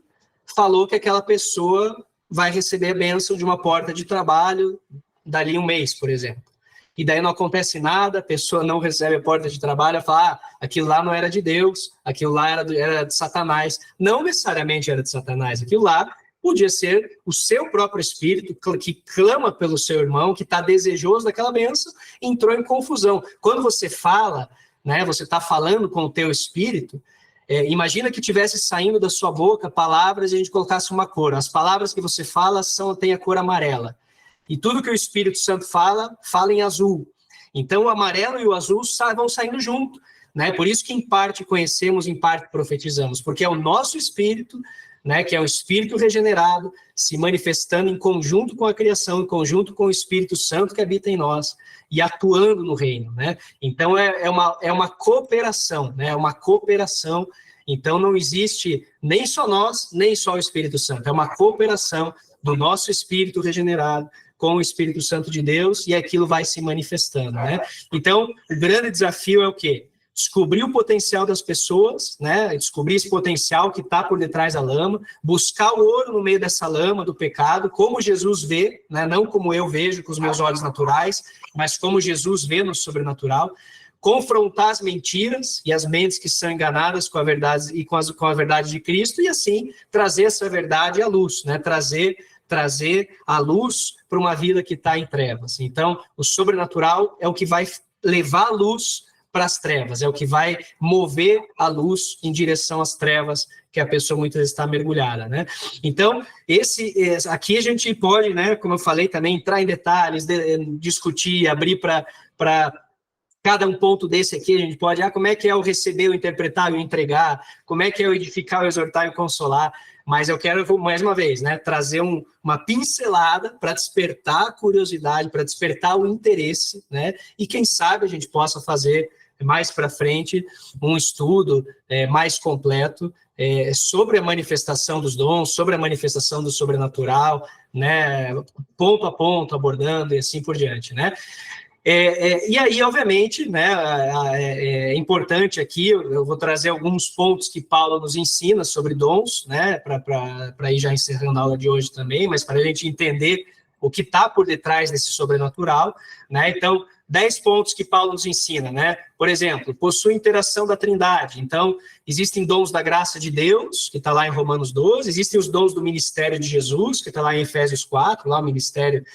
falou que aquela pessoa vai receber a bênção de uma porta de trabalho dali um mês, por exemplo. E daí não acontece nada, a pessoa não recebe a porta de trabalho, fala, aquilo lá não era de Deus, aquilo lá era de Satanás. Não necessariamente era de Satanás, aquilo lá podia ser o seu próprio espírito que clama pelo seu irmão, que está desejoso daquela bênção, entrou em confusão. Quando você fala, né, você está falando com o teu espírito, imagina que tivesse saindo da sua boca palavras e a gente colocasse uma cor. As palavras que você fala têm a cor amarela. E tudo que o Espírito Santo fala em azul. Então, o amarelo e o azul vão saindo junto, né? Por isso que, em parte, conhecemos, em parte, profetizamos. Porque é o nosso espírito, né, que é o espírito regenerado, se manifestando em conjunto com a criação, em conjunto com o Espírito Santo que habita em nós e atuando no reino, né? Então, é uma cooperação, né? É uma cooperação. Então, não existe nem só nós, nem só o Espírito Santo. É uma cooperação do nosso espírito regenerado com o Espírito Santo de Deus, e aquilo vai se manifestando, né? Então, o grande desafio é o quê? Descobrir o potencial das pessoas, né? Descobrir esse potencial que está por detrás da lama, buscar o ouro no meio dessa lama do pecado, como Jesus vê, né? Não como eu vejo com os meus olhos naturais, mas como Jesus vê no sobrenatural, confrontar as mentiras e as mentes que são enganadas com a verdade e com a verdade de Cristo, e assim trazer essa verdade à luz, né? Trazer a luz para uma vida que está em trevas. Então, o sobrenatural é o que vai levar a luz para as trevas, é o que vai mover a luz em direção às trevas que a pessoa muitas vezes está mergulhada, né? Então, aqui a gente pode, né, como eu falei também, entrar em detalhes, discutir, abrir para cada um ponto desse aqui. A gente pode, como é que é o receber, o interpretar e o entregar, como é que é o edificar, o exortar e o consolar. Mas eu quero, mais uma vez, né, trazer uma pincelada para despertar a curiosidade, para despertar o interesse, né, e quem sabe a gente possa fazer mais para frente um estudo mais completo sobre a manifestação dos dons, sobre a manifestação do sobrenatural, né, ponto a ponto, abordando e assim por diante, né. E aí, obviamente, né, é importante aqui, eu vou trazer alguns pontos que Paulo nos ensina sobre dons, né, para ir já encerrando a aula de hoje também, mas para a gente entender o que está por detrás desse sobrenatural, né. Então, 10 pontos que Paulo nos ensina, né? Por exemplo, possui interação da Trindade. Então, existem dons da graça de Deus, que está lá em Romanos 12, existem os dons do ministério de Jesus, que está lá em Efésios 4, lá o ministério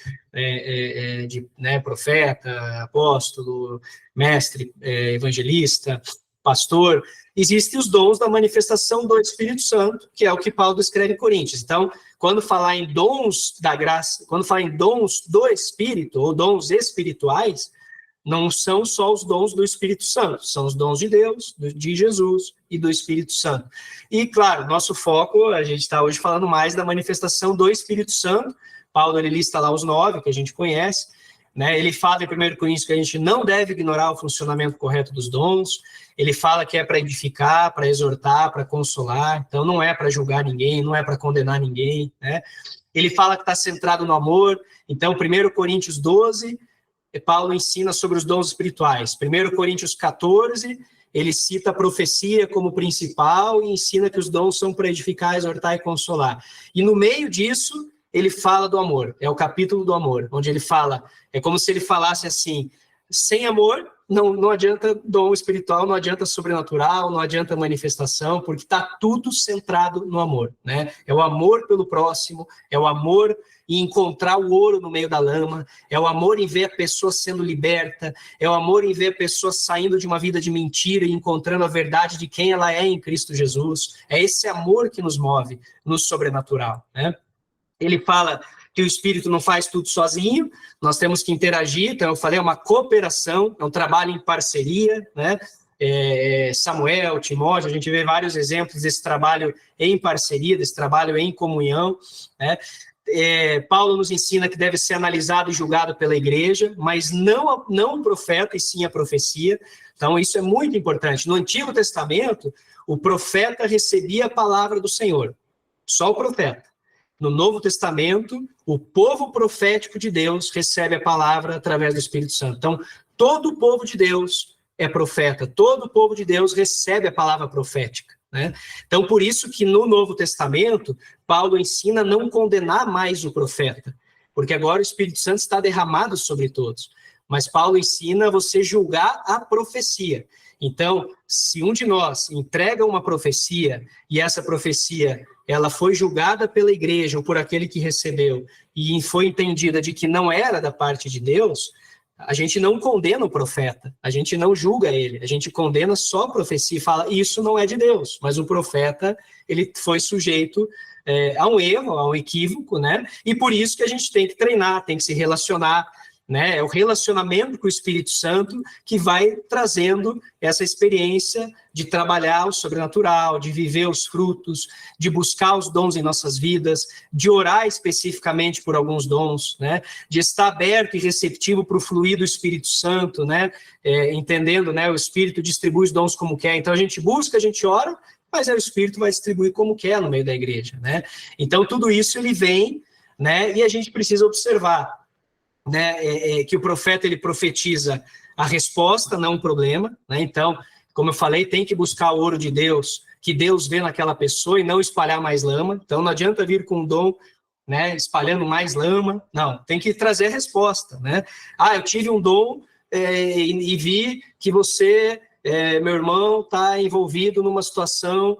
de, né, profeta, apóstolo, mestre, evangelista, pastor. Existem os dons da manifestação do Espírito Santo, que é o que Paulo escreve em Coríntios. Então, quando falar em dons da graça, quando falar em dons do Espírito, ou dons espirituais, não são só os dons do Espírito Santo, são os dons de Deus, de Jesus e do Espírito Santo. E, claro, nosso foco, a gente está hoje falando mais da manifestação do Espírito Santo. Paulo, ele lista lá os 9 que a gente conhece, né? Ele fala em 1 Coríntios que a gente não deve ignorar o funcionamento correto dos dons. Ele fala que é para edificar, para exortar, para consolar. Então, não é para julgar ninguém, não é para condenar ninguém, né? Ele fala que está centrado no amor. Então, 1 Coríntios 12... Paulo ensina sobre os dons espirituais. 1 Coríntios 14, ele cita a profecia como principal e ensina que os dons são para edificar, exortar e consolar. E no meio disso, ele fala do amor, é o capítulo do amor, onde ele fala, é como se ele falasse assim, sem amor, não adianta dom espiritual, não adianta sobrenatural, não adianta manifestação, porque está tudo centrado no amor, né? É o amor pelo próximo, é o amor em encontrar o ouro no meio da lama, é o amor em ver a pessoa sendo liberta, é o amor em ver a pessoa saindo de uma vida de mentira e encontrando a verdade de quem ela é em Cristo Jesus. É esse amor que nos move no sobrenatural, né? Ele fala que o Espírito não faz tudo sozinho, nós temos que interagir, então eu falei, é uma cooperação, é um trabalho em parceria, né? Samuel, Timóteo, a gente vê vários exemplos desse trabalho em parceria, desse trabalho em comunhão, né? Paulo nos ensina que deve ser analisado e julgado pela igreja, mas não o profeta, e sim a profecia. Então isso é muito importante. No Antigo Testamento, o profeta recebia a palavra do Senhor, só o profeta. No Novo Testamento, o povo profético de Deus recebe a palavra através do Espírito Santo. Então, todo o povo de Deus é profeta, todo o povo de Deus recebe a palavra profética, né? Então, por isso que no Novo Testamento, Paulo ensina a não condenar mais o profeta, porque agora o Espírito Santo está derramado sobre todos. Mas Paulo ensina a você julgar a profecia. Então, se um de nós entrega uma profecia e essa profecia ela foi julgada pela igreja ou por aquele que recebeu e foi entendida de que não era da parte de Deus, a gente não condena o profeta, a gente não julga ele, a gente condena só a profecia e fala, isso não é de Deus, mas o profeta, ele foi sujeito a um erro, a um equívoco, né? E por isso que a gente tem que treinar, tem que se relacionar, né? É o relacionamento com o Espírito Santo que vai trazendo essa experiência de trabalhar o sobrenatural, de viver os frutos, de buscar os dons em nossas vidas, de orar especificamente por alguns dons, né? De estar aberto e receptivo para o fluir do Espírito Santo, né? Entendendo, né? O Espírito distribui os dons como quer. Então a gente busca, a gente ora, mas o Espírito vai distribuir como quer no meio da igreja, né? Então tudo isso ele vem, né? E a gente precisa observar, né, que o profeta ele profetiza a resposta, não o problema, né? Então, como eu falei, tem que buscar o ouro de Deus, que Deus vê naquela pessoa e não espalhar mais lama. Então, não adianta vir com um dom, né, espalhando mais lama, não, tem que trazer a resposta, né? Eu tive um dom e vi que você, meu irmão, está envolvido numa situação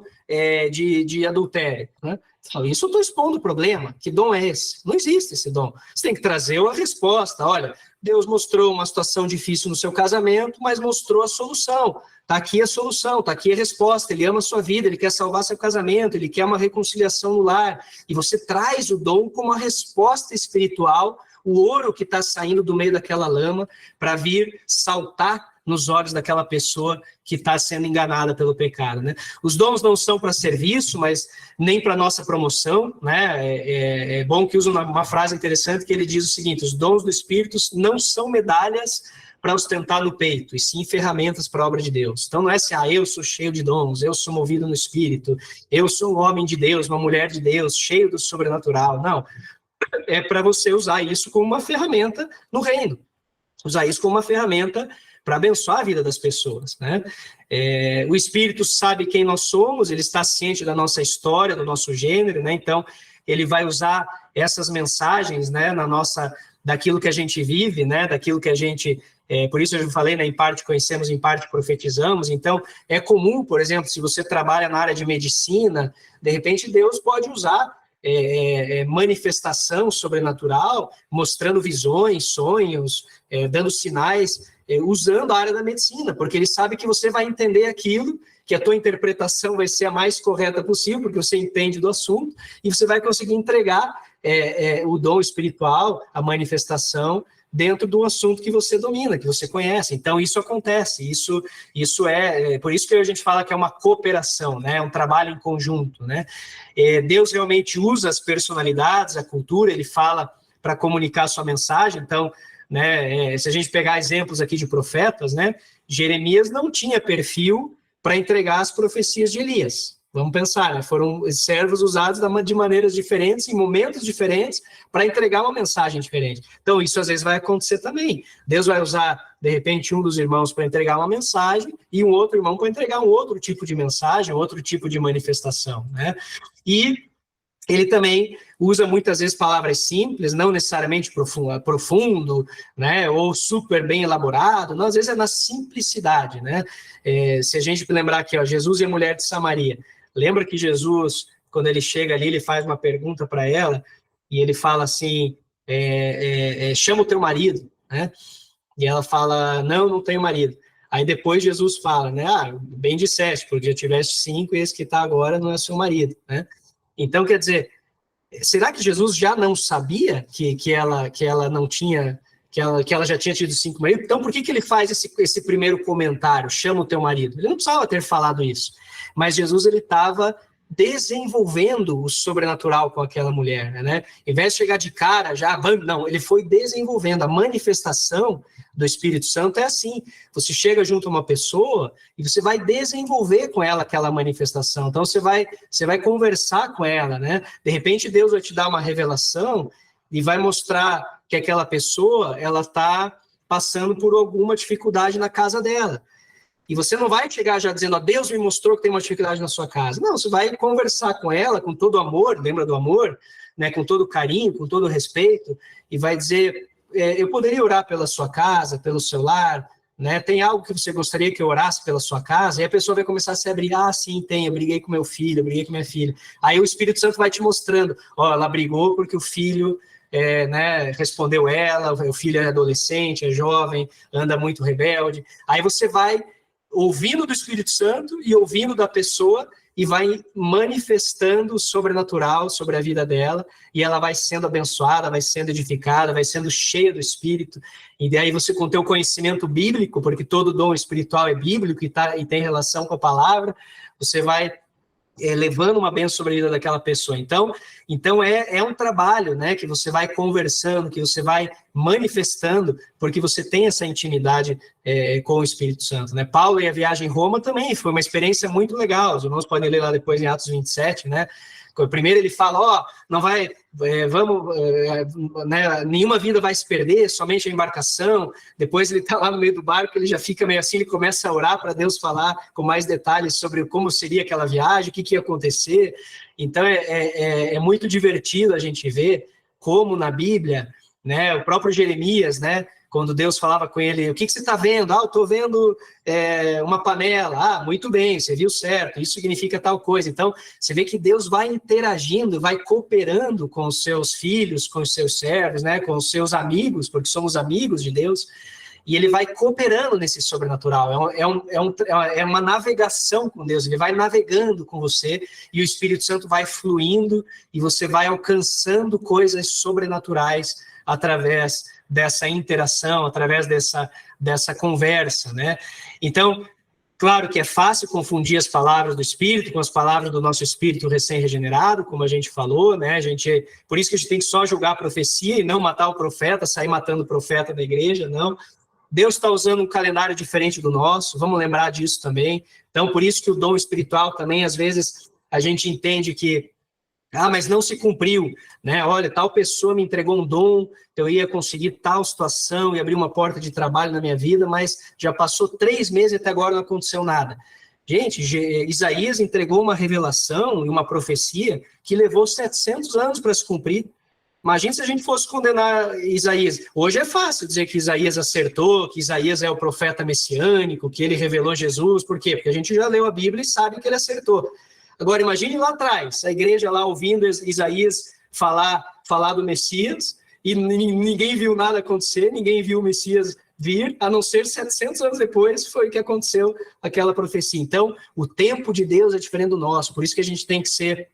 de adultério, né? Isso eu estou expondo o problema. Que dom é esse? Não existe esse dom. Você tem que trazer a resposta. Olha, Deus mostrou uma situação difícil no seu casamento, mas mostrou a solução. Está aqui a solução, está aqui a resposta. Ele ama a sua vida, ele quer salvar seu casamento, ele quer uma reconciliação no lar. E você traz o dom como a resposta espiritual, o ouro que está saindo do meio daquela lama, para vir saltar nos olhos daquela pessoa que está sendo enganada pelo pecado, né? Os dons não são para serviço, mas nem para nossa promoção, né? É bom que use uma frase interessante que ele diz o seguinte: os dons do Espírito não são medalhas para ostentar no peito, e sim ferramentas para a obra de Deus. Então não é assim, eu sou cheio de dons, eu sou movido no Espírito, eu sou um homem de Deus, uma mulher de Deus, cheio do sobrenatural. Não, é para você usar isso como uma ferramenta no reino, usar isso como uma ferramenta para abençoar a vida das pessoas, né? O Espírito sabe quem nós somos, ele está ciente da nossa história, do nosso gênero, né? Então, ele vai usar essas mensagens, né, daquilo que a gente vive, né, daquilo que a gente... por isso eu falei, né, em parte conhecemos, em parte profetizamos. Então, é comum, por exemplo, se você trabalha na área de medicina, de repente Deus pode usar manifestação sobrenatural, mostrando visões, sonhos, dando sinais, usando a área da medicina, porque ele sabe que você vai entender aquilo, que a tua interpretação vai ser a mais correta possível, porque você entende do assunto, e você vai conseguir entregar o dom espiritual, a manifestação, dentro do assunto que você domina, que você conhece. Então, isso acontece, isso por isso que a gente fala que é uma cooperação, né? É um trabalho em conjunto, né? Deus realmente usa as personalidades, a cultura, ele fala para comunicar a sua mensagem. Então, né, se a gente pegar exemplos aqui de profetas, né, Jeremias não tinha perfil para entregar as profecias de Elias. Vamos pensar, né? Foram servos usados de maneiras diferentes, em momentos diferentes, para entregar uma mensagem diferente. Então, isso às vezes vai acontecer também. Deus vai usar, de repente, um dos irmãos para entregar uma mensagem e um outro irmão para entregar um outro tipo de mensagem, outro tipo de manifestação, né? E ele também usa muitas vezes palavras simples, não necessariamente profundo, né, ou super bem elaborado, não, às vezes é na simplicidade, né? Se a gente lembrar aqui, ó, Jesus e a mulher de Samaria, lembra que Jesus, quando ele chega ali, ele faz uma pergunta para ela, e ele fala assim, chama o teu marido, né? E ela fala, não tenho marido. Aí depois Jesus fala, né, bem disseste, porque já tiveste 5 e esse que está agora não é seu marido, né? Então, quer dizer, será que Jesus já não sabia que ela não tinha, que ela já tinha tido 5 maridos? Então, por que ele faz esse primeiro comentário, chama o teu marido? Ele não precisava ter falado isso, mas Jesus, ele estava desenvolvendo o sobrenatural com aquela mulher, né? Em vez de chegar de cara, não, ele foi desenvolvendo. A manifestação do Espírito Santo é assim, você chega junto a uma pessoa e você vai desenvolver com ela aquela manifestação, então você vai conversar com ela, né? De repente Deus vai te dar uma revelação e vai mostrar que aquela pessoa, ela está passando por alguma dificuldade na casa dela. E você não vai chegar já dizendo, Deus me mostrou que tem uma dificuldade na sua casa. Não, você vai conversar com ela com todo amor, lembra do amor? Né, com todo carinho, com todo respeito, e vai dizer, eu poderia orar pela sua casa, pelo seu lar, né? Tem algo que você gostaria que eu orasse pela sua casa? E a pessoa vai começar a se abrir, sim, tem, eu briguei com meu filho, eu briguei com minha filha. Aí o Espírito Santo vai te mostrando, ela brigou porque o filho... né, respondeu ela, o filho é adolescente, é jovem, anda muito rebelde. Aí você vai ouvindo do Espírito Santo e ouvindo da pessoa e vai manifestando o sobrenatural sobre a vida dela, e ela vai sendo abençoada, vai sendo edificada, vai sendo cheia do Espírito, e daí você, com o teu conhecimento bíblico, porque todo dom espiritual é bíblico e tem relação com a palavra, você vai levando uma bênção sobre a vida daquela pessoa. Então é um trabalho, né, que você vai conversando, que você vai manifestando, porque você tem essa intimidade com o Espírito Santo, né? Paulo e a viagem em Roma também foi uma experiência muito legal. Os irmãos podem ler lá depois em Atos 27, né? Primeiro ele fala, não vai, né, nenhuma vida vai se perder, somente a embarcação. Depois ele está lá no meio do barco, ele já fica meio assim, ele começa a orar para Deus falar com mais detalhes sobre como seria aquela viagem, o que ia acontecer. Então é muito divertido a gente ver como na Bíblia, né, o próprio Jeremias, né, quando Deus falava com ele, o que você está vendo? Eu estou vendo uma panela. Muito bem, você viu certo, isso significa tal coisa. Então, você vê que Deus vai interagindo, vai cooperando com os seus filhos, com os seus servos, né, com os seus amigos, porque somos amigos de Deus, e ele vai cooperando nesse sobrenatural. É uma navegação com Deus, ele vai navegando com você, e o Espírito Santo vai fluindo, e você vai alcançando coisas sobrenaturais através dessa interação, através dessa conversa, né? Então, claro que é fácil confundir as palavras do Espírito com as palavras do nosso Espírito recém-regenerado, como a gente falou, né? Por isso que a gente tem que só julgar a profecia e não matar o profeta, sair matando o profeta da igreja, não. Deus está usando um calendário diferente do nosso, vamos lembrar disso também. Então, por isso que o dom espiritual também, às vezes, a gente entende que mas não se cumpriu, né? Olha, tal pessoa me entregou um dom, eu ia conseguir tal situação e abrir uma porta de trabalho na minha vida, mas já passou 3 meses e até agora não aconteceu nada. Gente, Isaías entregou uma revelação e uma profecia que levou 700 anos para se cumprir. Imagina se a gente fosse condenar Isaías. Hoje é fácil dizer que Isaías acertou, que Isaías é o profeta messiânico, que ele revelou Jesus. Por quê? Porque a gente já leu a Bíblia e sabe que ele acertou. Agora, imagine lá atrás, a igreja lá ouvindo Isaías falar do Messias, e ninguém viu nada acontecer, ninguém viu o Messias vir, a não ser 700 anos depois foi que aconteceu aquela profecia. Então, o tempo de Deus é diferente do nosso, por isso que a gente tem que ser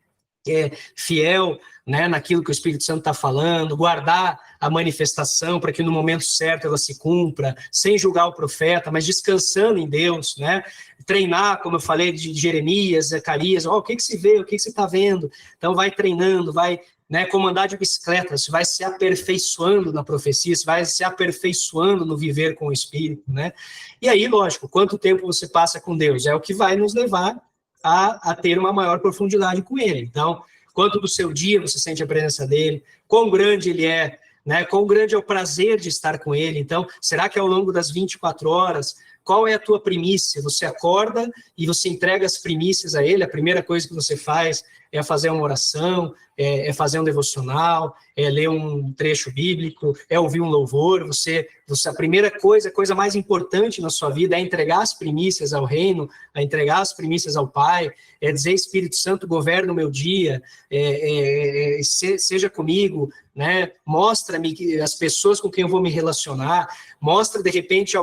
fiel, né, naquilo que o Espírito Santo está falando, guardar a manifestação para que no momento certo ela se cumpra, sem julgar o profeta, mas descansando em Deus, né? Treinar, como eu falei, de Jeremias, Zacarias, o que se vê, o que você está vendo? Então vai treinando, vai, né, como andar de bicicleta, você vai se aperfeiçoando na profecia, você vai se aperfeiçoando no viver com o Espírito, né? E aí, lógico, quanto tempo você passa com Deus é o que vai nos levar a ter uma maior profundidade com ele. Então, quanto do seu dia você sente a presença dele, quão grande ele é, né? Quão grande é o prazer de estar com ele. Então, será que ao longo das 24 horas, qual é a tua primícia? Você acorda e você entrega as primícias a ele, a primeira coisa que você faz é fazer uma oração, é fazer um devocional, é ler um trecho bíblico, é ouvir um louvor. A primeira coisa, a coisa mais importante na sua vida é entregar as primícias ao reino, é entregar as primícias ao Pai, é dizer, Espírito Santo, governa o meu dia, seja comigo, né? Mostra-me as pessoas com quem eu vou me relacionar, mostra, de repente,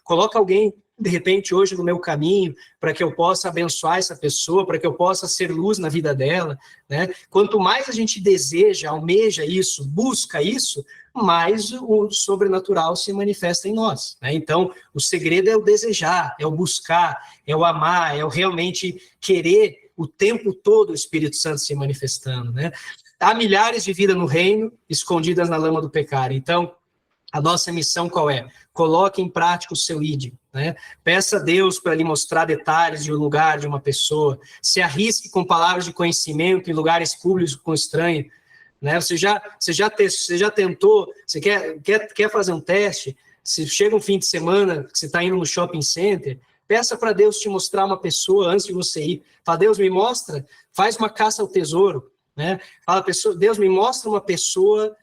coloca alguém, de repente, hoje no meu caminho, para que eu possa abençoar essa pessoa, para que eu possa ser luz na vida dela, né? Quanto mais a gente deseja, almeja isso, busca isso, mais o sobrenatural se manifesta em nós, né? Então, o segredo é o desejar, é o buscar, é o amar, é o realmente querer o tempo todo o Espírito Santo se manifestando, né? Há milhares de vidas no reino escondidas na lama do pecado. Então, a nossa missão qual é? Coloque em prática o seu ID, né? Peça a Deus para lhe mostrar detalhes de um lugar, de uma pessoa. Se arrisque com palavras de conhecimento em lugares públicos com estranho, né? Você já tentou, você quer fazer um teste? Se chega um fim de semana, que você está indo no shopping center, peça para Deus te mostrar uma pessoa antes de você ir. Fala, Deus, me mostra, faz uma caça ao tesouro, né? Fala, Deus, me mostra uma pessoa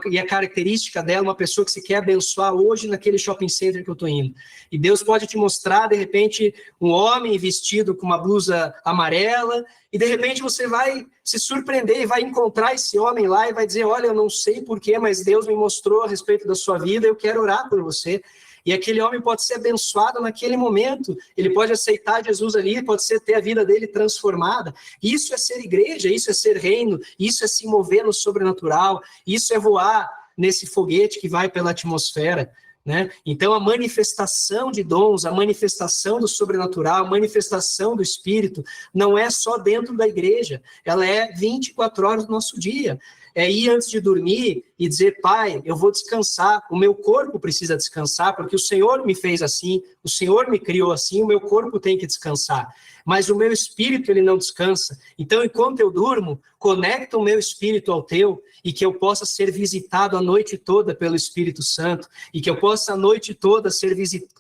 e a característica dela, uma pessoa que você quer abençoar hoje naquele shopping center que eu estou indo. E Deus pode te mostrar, de repente, um homem vestido com uma blusa amarela, e de repente você vai se surpreender e vai encontrar esse homem lá e vai dizer, olha, eu não sei porquê, mas Deus me mostrou a respeito da sua vida, eu quero orar por você. E aquele homem pode ser abençoado naquele momento, ele pode aceitar Jesus ali, pode ter a vida dele transformada. Isso é ser igreja, isso é ser reino, isso é se mover no sobrenatural, isso é voar nesse foguete que vai pela atmosfera, né? Então a manifestação de dons, a manifestação do sobrenatural, a manifestação do Espírito, não é só dentro da igreja, ela é 24 horas do nosso dia. É ir antes de dormir e dizer, Pai, eu vou descansar, o meu corpo precisa descansar, porque o Senhor me fez assim, o Senhor me criou assim, o meu corpo tem que descansar. Mas o meu espírito, ele não descansa. Então, enquanto eu durmo, conecta o meu espírito ao teu, e que eu possa ser visitado a noite toda pelo Espírito Santo, e que eu possa a noite toda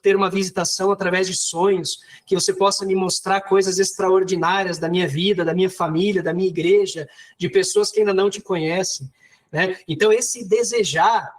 ter uma visitação através de sonhos, que você possa me mostrar coisas extraordinárias da minha vida, da minha família, da minha igreja, de pessoas que ainda não te conhecem, né? Então, esse desejar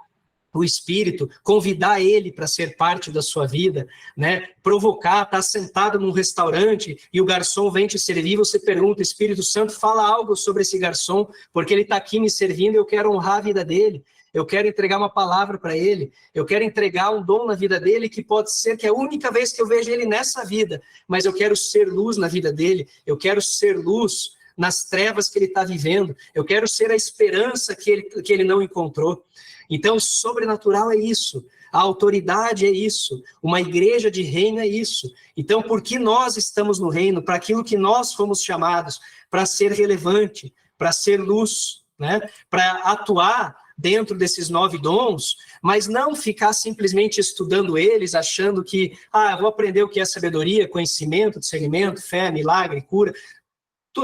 o Espírito, convidar ele para ser parte da sua vida, né? Provocar, tá sentado num restaurante e o garçom vem te servir, você pergunta, Espírito Santo, fala algo sobre esse garçom, porque ele está aqui me servindo e eu quero honrar a vida dele, eu quero entregar uma palavra para ele, eu quero entregar um dom na vida dele que pode ser que é a única vez que eu vejo ele nessa vida, mas eu quero ser luz na vida dele, eu quero ser luz nas trevas que ele está vivendo, eu quero ser a esperança que ele não encontrou. Então, o sobrenatural é isso, a autoridade é isso, uma igreja de reino é isso. Então, por que nós estamos no reino? Para aquilo que nós fomos chamados, para ser relevante, para ser luz, né? Para atuar dentro desses 9 dons, mas não ficar simplesmente estudando eles, achando que, vou aprender o que é sabedoria, conhecimento, discernimento, fé, milagre, cura.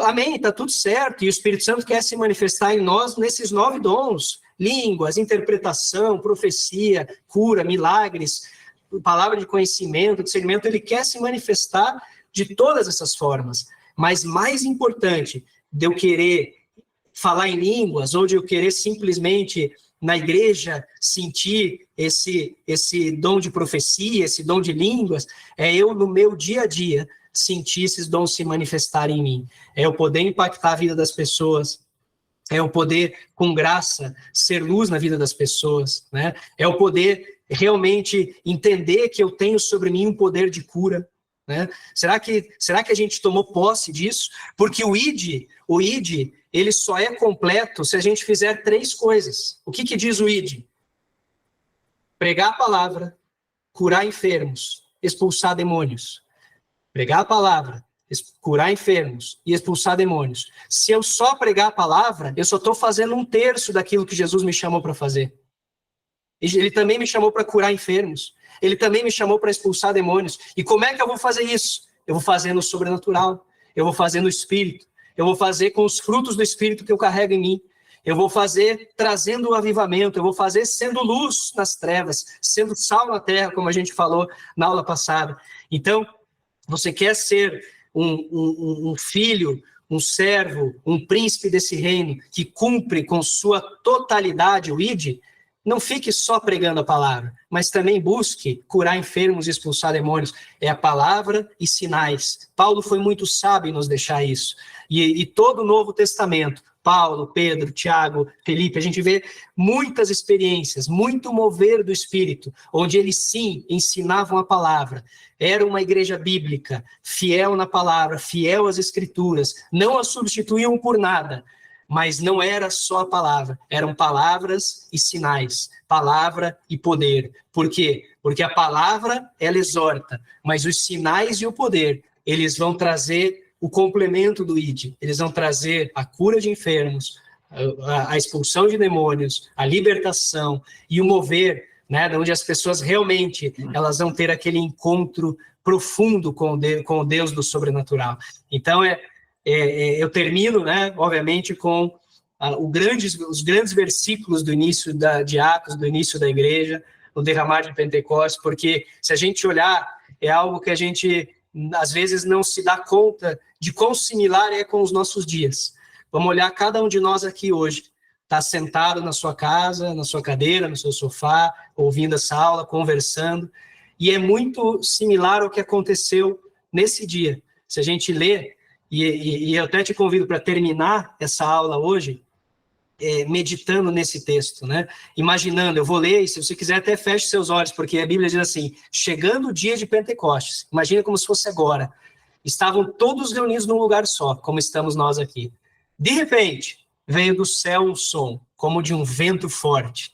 Amém, está tudo certo, e o Espírito Santo quer se manifestar em nós nesses 9 dons, línguas, interpretação, profecia, cura, milagres, palavra de conhecimento, discernimento, ele quer se manifestar de todas essas formas, mas mais importante de eu querer falar em línguas, ou de eu querer simplesmente na igreja sentir esse dom de profecia, esse dom de línguas, é eu no meu dia a dia sentir esses dons se manifestarem em mim, é eu poder impactar a vida das pessoas, é eu poder, com graça, ser luz na vida das pessoas, né? É eu poder realmente entender que eu tenho sobre mim um poder de cura, né? Será que a gente tomou posse disso? Porque o ID, ele só é completo se a gente fizer 3 coisas. O que diz o ID? Pregar a palavra, curar enfermos, expulsar demônios. Pregar a palavra, curar enfermos e expulsar demônios. Se eu só pregar a palavra, eu só estou fazendo 1/3 daquilo que Jesus me chamou para fazer. Ele também me chamou para curar enfermos. Ele também me chamou para expulsar demônios. E como é que eu vou fazer isso? Eu vou fazer no sobrenatural. eu vou fazer no Espírito, eu vou fazer com os frutos do Espírito que eu carrego em mim, eu vou fazer trazendo o avivamento, eu vou fazer sendo luz nas trevas, sendo sal na terra, como a gente falou na aula passada. Então, você quer ser um filho, um servo, um príncipe desse reino, que cumpre com sua totalidade o ID, não fique só pregando a palavra, mas também busque curar enfermos e expulsar demônios. É a palavra e sinais. Paulo foi muito sábio em nos deixar isso. E todo o Novo Testamento, Paulo, Pedro, Tiago, Felipe, a gente vê muitas experiências, muito mover do Espírito, onde eles sim ensinavam a palavra. Era uma igreja bíblica, fiel na palavra, fiel às Escrituras, não a substituíam por nada, mas não era só a palavra, eram palavras e sinais, palavra e poder. Por quê? Porque a palavra, ela exorta, mas os sinais e o poder, eles vão trazer o complemento do ID, eles vão trazer a cura de enfermos, a expulsão de demônios, a libertação e o mover, né, onde as pessoas realmente elas vão ter aquele encontro profundo com o Deus do sobrenatural. Então, eu termino, né, obviamente, com os grandes versículos do início de Atos, do início da igreja, no derramar de Pentecostes, porque se a gente olhar, é algo que a gente às vezes não se dá conta de quão similar é com os nossos dias. Vamos olhar cada um de nós aqui hoje, está sentado na sua casa, na sua cadeira, no seu sofá, ouvindo essa aula, conversando, e é muito similar ao que aconteceu nesse dia. Se a gente lê, e eu até te convido para terminar essa aula hoje, meditando nesse texto, né? Imaginando, eu vou ler, e se você quiser até feche seus olhos, porque a Bíblia diz assim, chegando o dia de Pentecostes, imagina como se fosse agora, estavam todos reunidos num lugar só, como estamos nós aqui. De repente, veio do céu um som, como de um vento forte,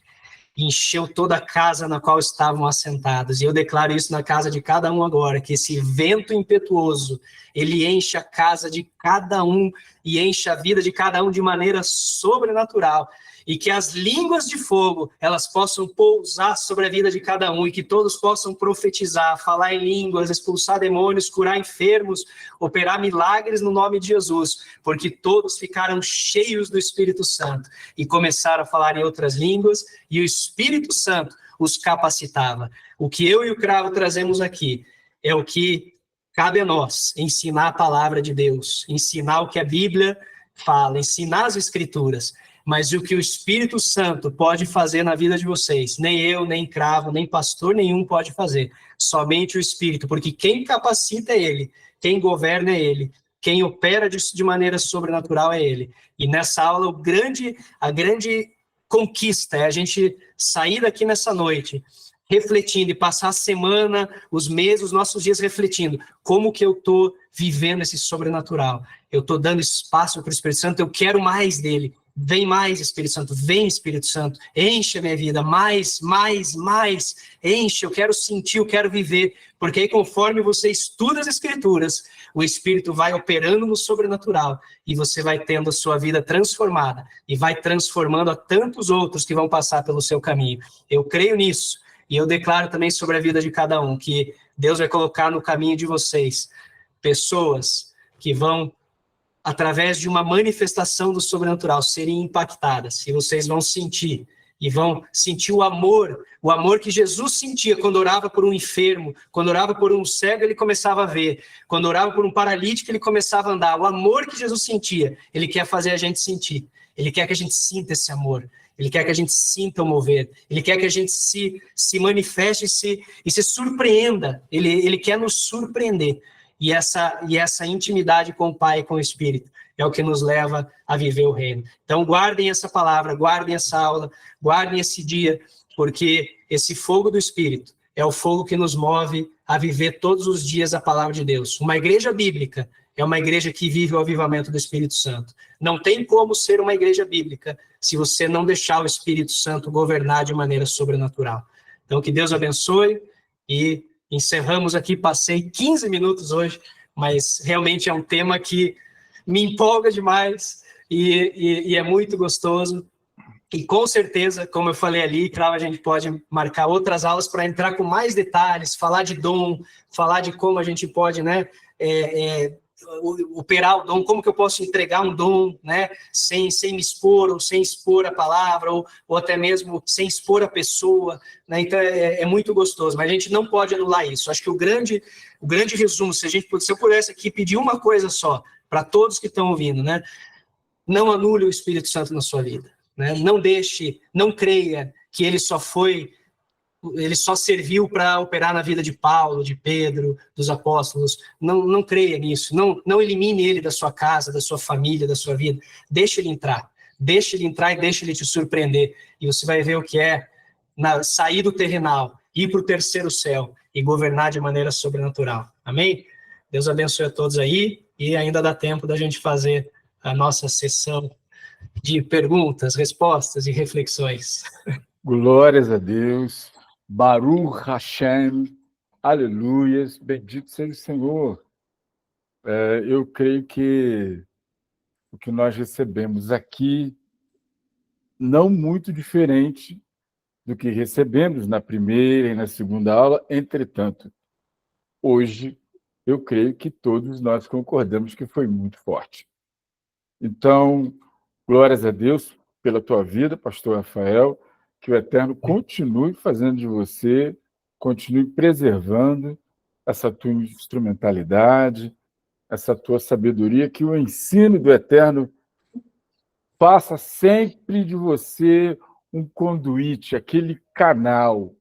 e encheu toda a casa na qual estavam assentados. E eu declaro isso na casa de cada um agora, que esse vento impetuoso, ele enche a casa de cada um e enche a vida de cada um de maneira sobrenatural. E que as línguas de fogo, elas possam pousar sobre a vida de cada um e que todos possam profetizar, falar em línguas, expulsar demônios, curar enfermos, operar milagres no nome de Jesus, porque todos ficaram cheios do Espírito Santo e começaram a falar em outras línguas e o Espírito Santo os capacitava. O que eu e o Cravo trazemos aqui é o que cabe a nós, ensinar a palavra de Deus, ensinar o que a Bíblia fala, ensinar as Escrituras. Mas o que o Espírito Santo pode fazer na vida de vocês, nem eu, nem Cravo, nem pastor nenhum pode fazer. Somente o Espírito, porque quem capacita é Ele, quem governa é Ele, quem opera de maneira sobrenatural é Ele. E nessa aula, a grande conquista é a gente sair daqui nessa noite, refletindo e passar a semana, os meses, os nossos dias refletindo. Como que eu estou vivendo esse sobrenatural? Eu estou dando espaço para o Espírito Santo, eu quero mais dele. Vem mais, Espírito Santo, vem, Espírito Santo, enche a minha vida, mais, enche, eu quero sentir, eu quero viver, porque aí conforme você estuda as Escrituras, o Espírito vai operando no sobrenatural, e você vai tendo a sua vida transformada, e vai transformando a tantos outros que vão passar pelo seu caminho. Eu creio nisso, e eu declaro também sobre a vida de cada um, que Deus vai colocar no caminho de vocês pessoas que vão, através de uma manifestação do sobrenatural, serem impactadas, e vocês vão sentir, e vão sentir o amor que Jesus sentia quando orava por um enfermo, quando orava por um cego, ele começava a ver, quando orava por um paralítico, ele começava a andar. O amor que Jesus sentia, ele quer fazer a gente sentir, ele quer que a gente sinta esse amor, ele quer que a gente sinta o mover, ele quer que a gente se manifeste e se surpreenda, ele quer nos surpreender. E essa intimidade com o Pai e com o Espírito é o que nos leva a viver o reino. Então, guardem essa palavra, guardem essa aula, guardem esse dia, porque esse fogo do Espírito é o fogo que nos move a viver todos os dias a palavra de Deus. Uma igreja bíblica é uma igreja que vive o avivamento do Espírito Santo. Não tem como ser uma igreja bíblica se você não deixar o Espírito Santo governar de maneira sobrenatural. Então, que Deus abençoe e encerramos aqui, passei 15 minutos hoje, mas realmente é um tema que me empolga demais e é muito gostoso. E com certeza, como eu falei ali, claro, a gente pode marcar outras aulas para entrar com mais detalhes, falar de dom, falar de como a gente pode, né, operar o dom, como que eu posso entregar um dom, né, sem me expor, ou sem expor a palavra, ou até mesmo sem expor a pessoa, né? Então é muito gostoso, mas a gente não pode anular isso. Acho que o grande resumo, se eu pudesse aqui pedir uma coisa só, para todos que estão ouvindo, né, não anule o Espírito Santo na sua vida, né? Não creia que ele só serviu para operar na vida de Paulo, de Pedro, dos apóstolos. Não creia nisso. Não elimine ele da sua casa, da sua família, da sua vida. Deixe ele entrar. Deixe ele entrar e deixe ele te surpreender. E você vai ver o que é sair do terrenal, ir para o terceiro céu e governar de maneira sobrenatural. Amém? Deus abençoe a todos aí e ainda dá tempo da gente fazer a nossa sessão de perguntas, respostas e reflexões. Glórias a Deus. Baruch Hashem. Aleluias. Bendito seja o Senhor. Eu creio que o que nós recebemos aqui não muito diferente do que recebemos na primeira e na segunda aula. Entretanto, hoje, eu creio que todos nós concordamos que foi muito forte. Então, glórias a Deus pela tua vida, pastor Rafael, que o Eterno continue fazendo de você, continue preservando essa tua instrumentalidade, essa tua sabedoria, que o ensino do Eterno faça sempre de você um conduíte, aquele canal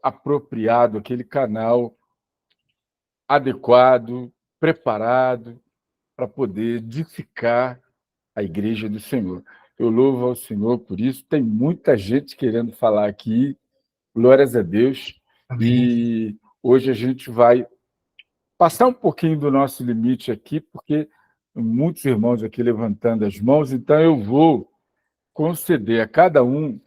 apropriado, aquele canal adequado, preparado para poder edificar a igreja do Senhor. Eu louvo ao Senhor por isso. Tem muita gente querendo falar aqui. Glórias a Deus. Amém. E hoje a gente vai passar um pouquinho do nosso limite aqui, porque muitos irmãos aqui levantando as mãos, então eu vou conceder a cada um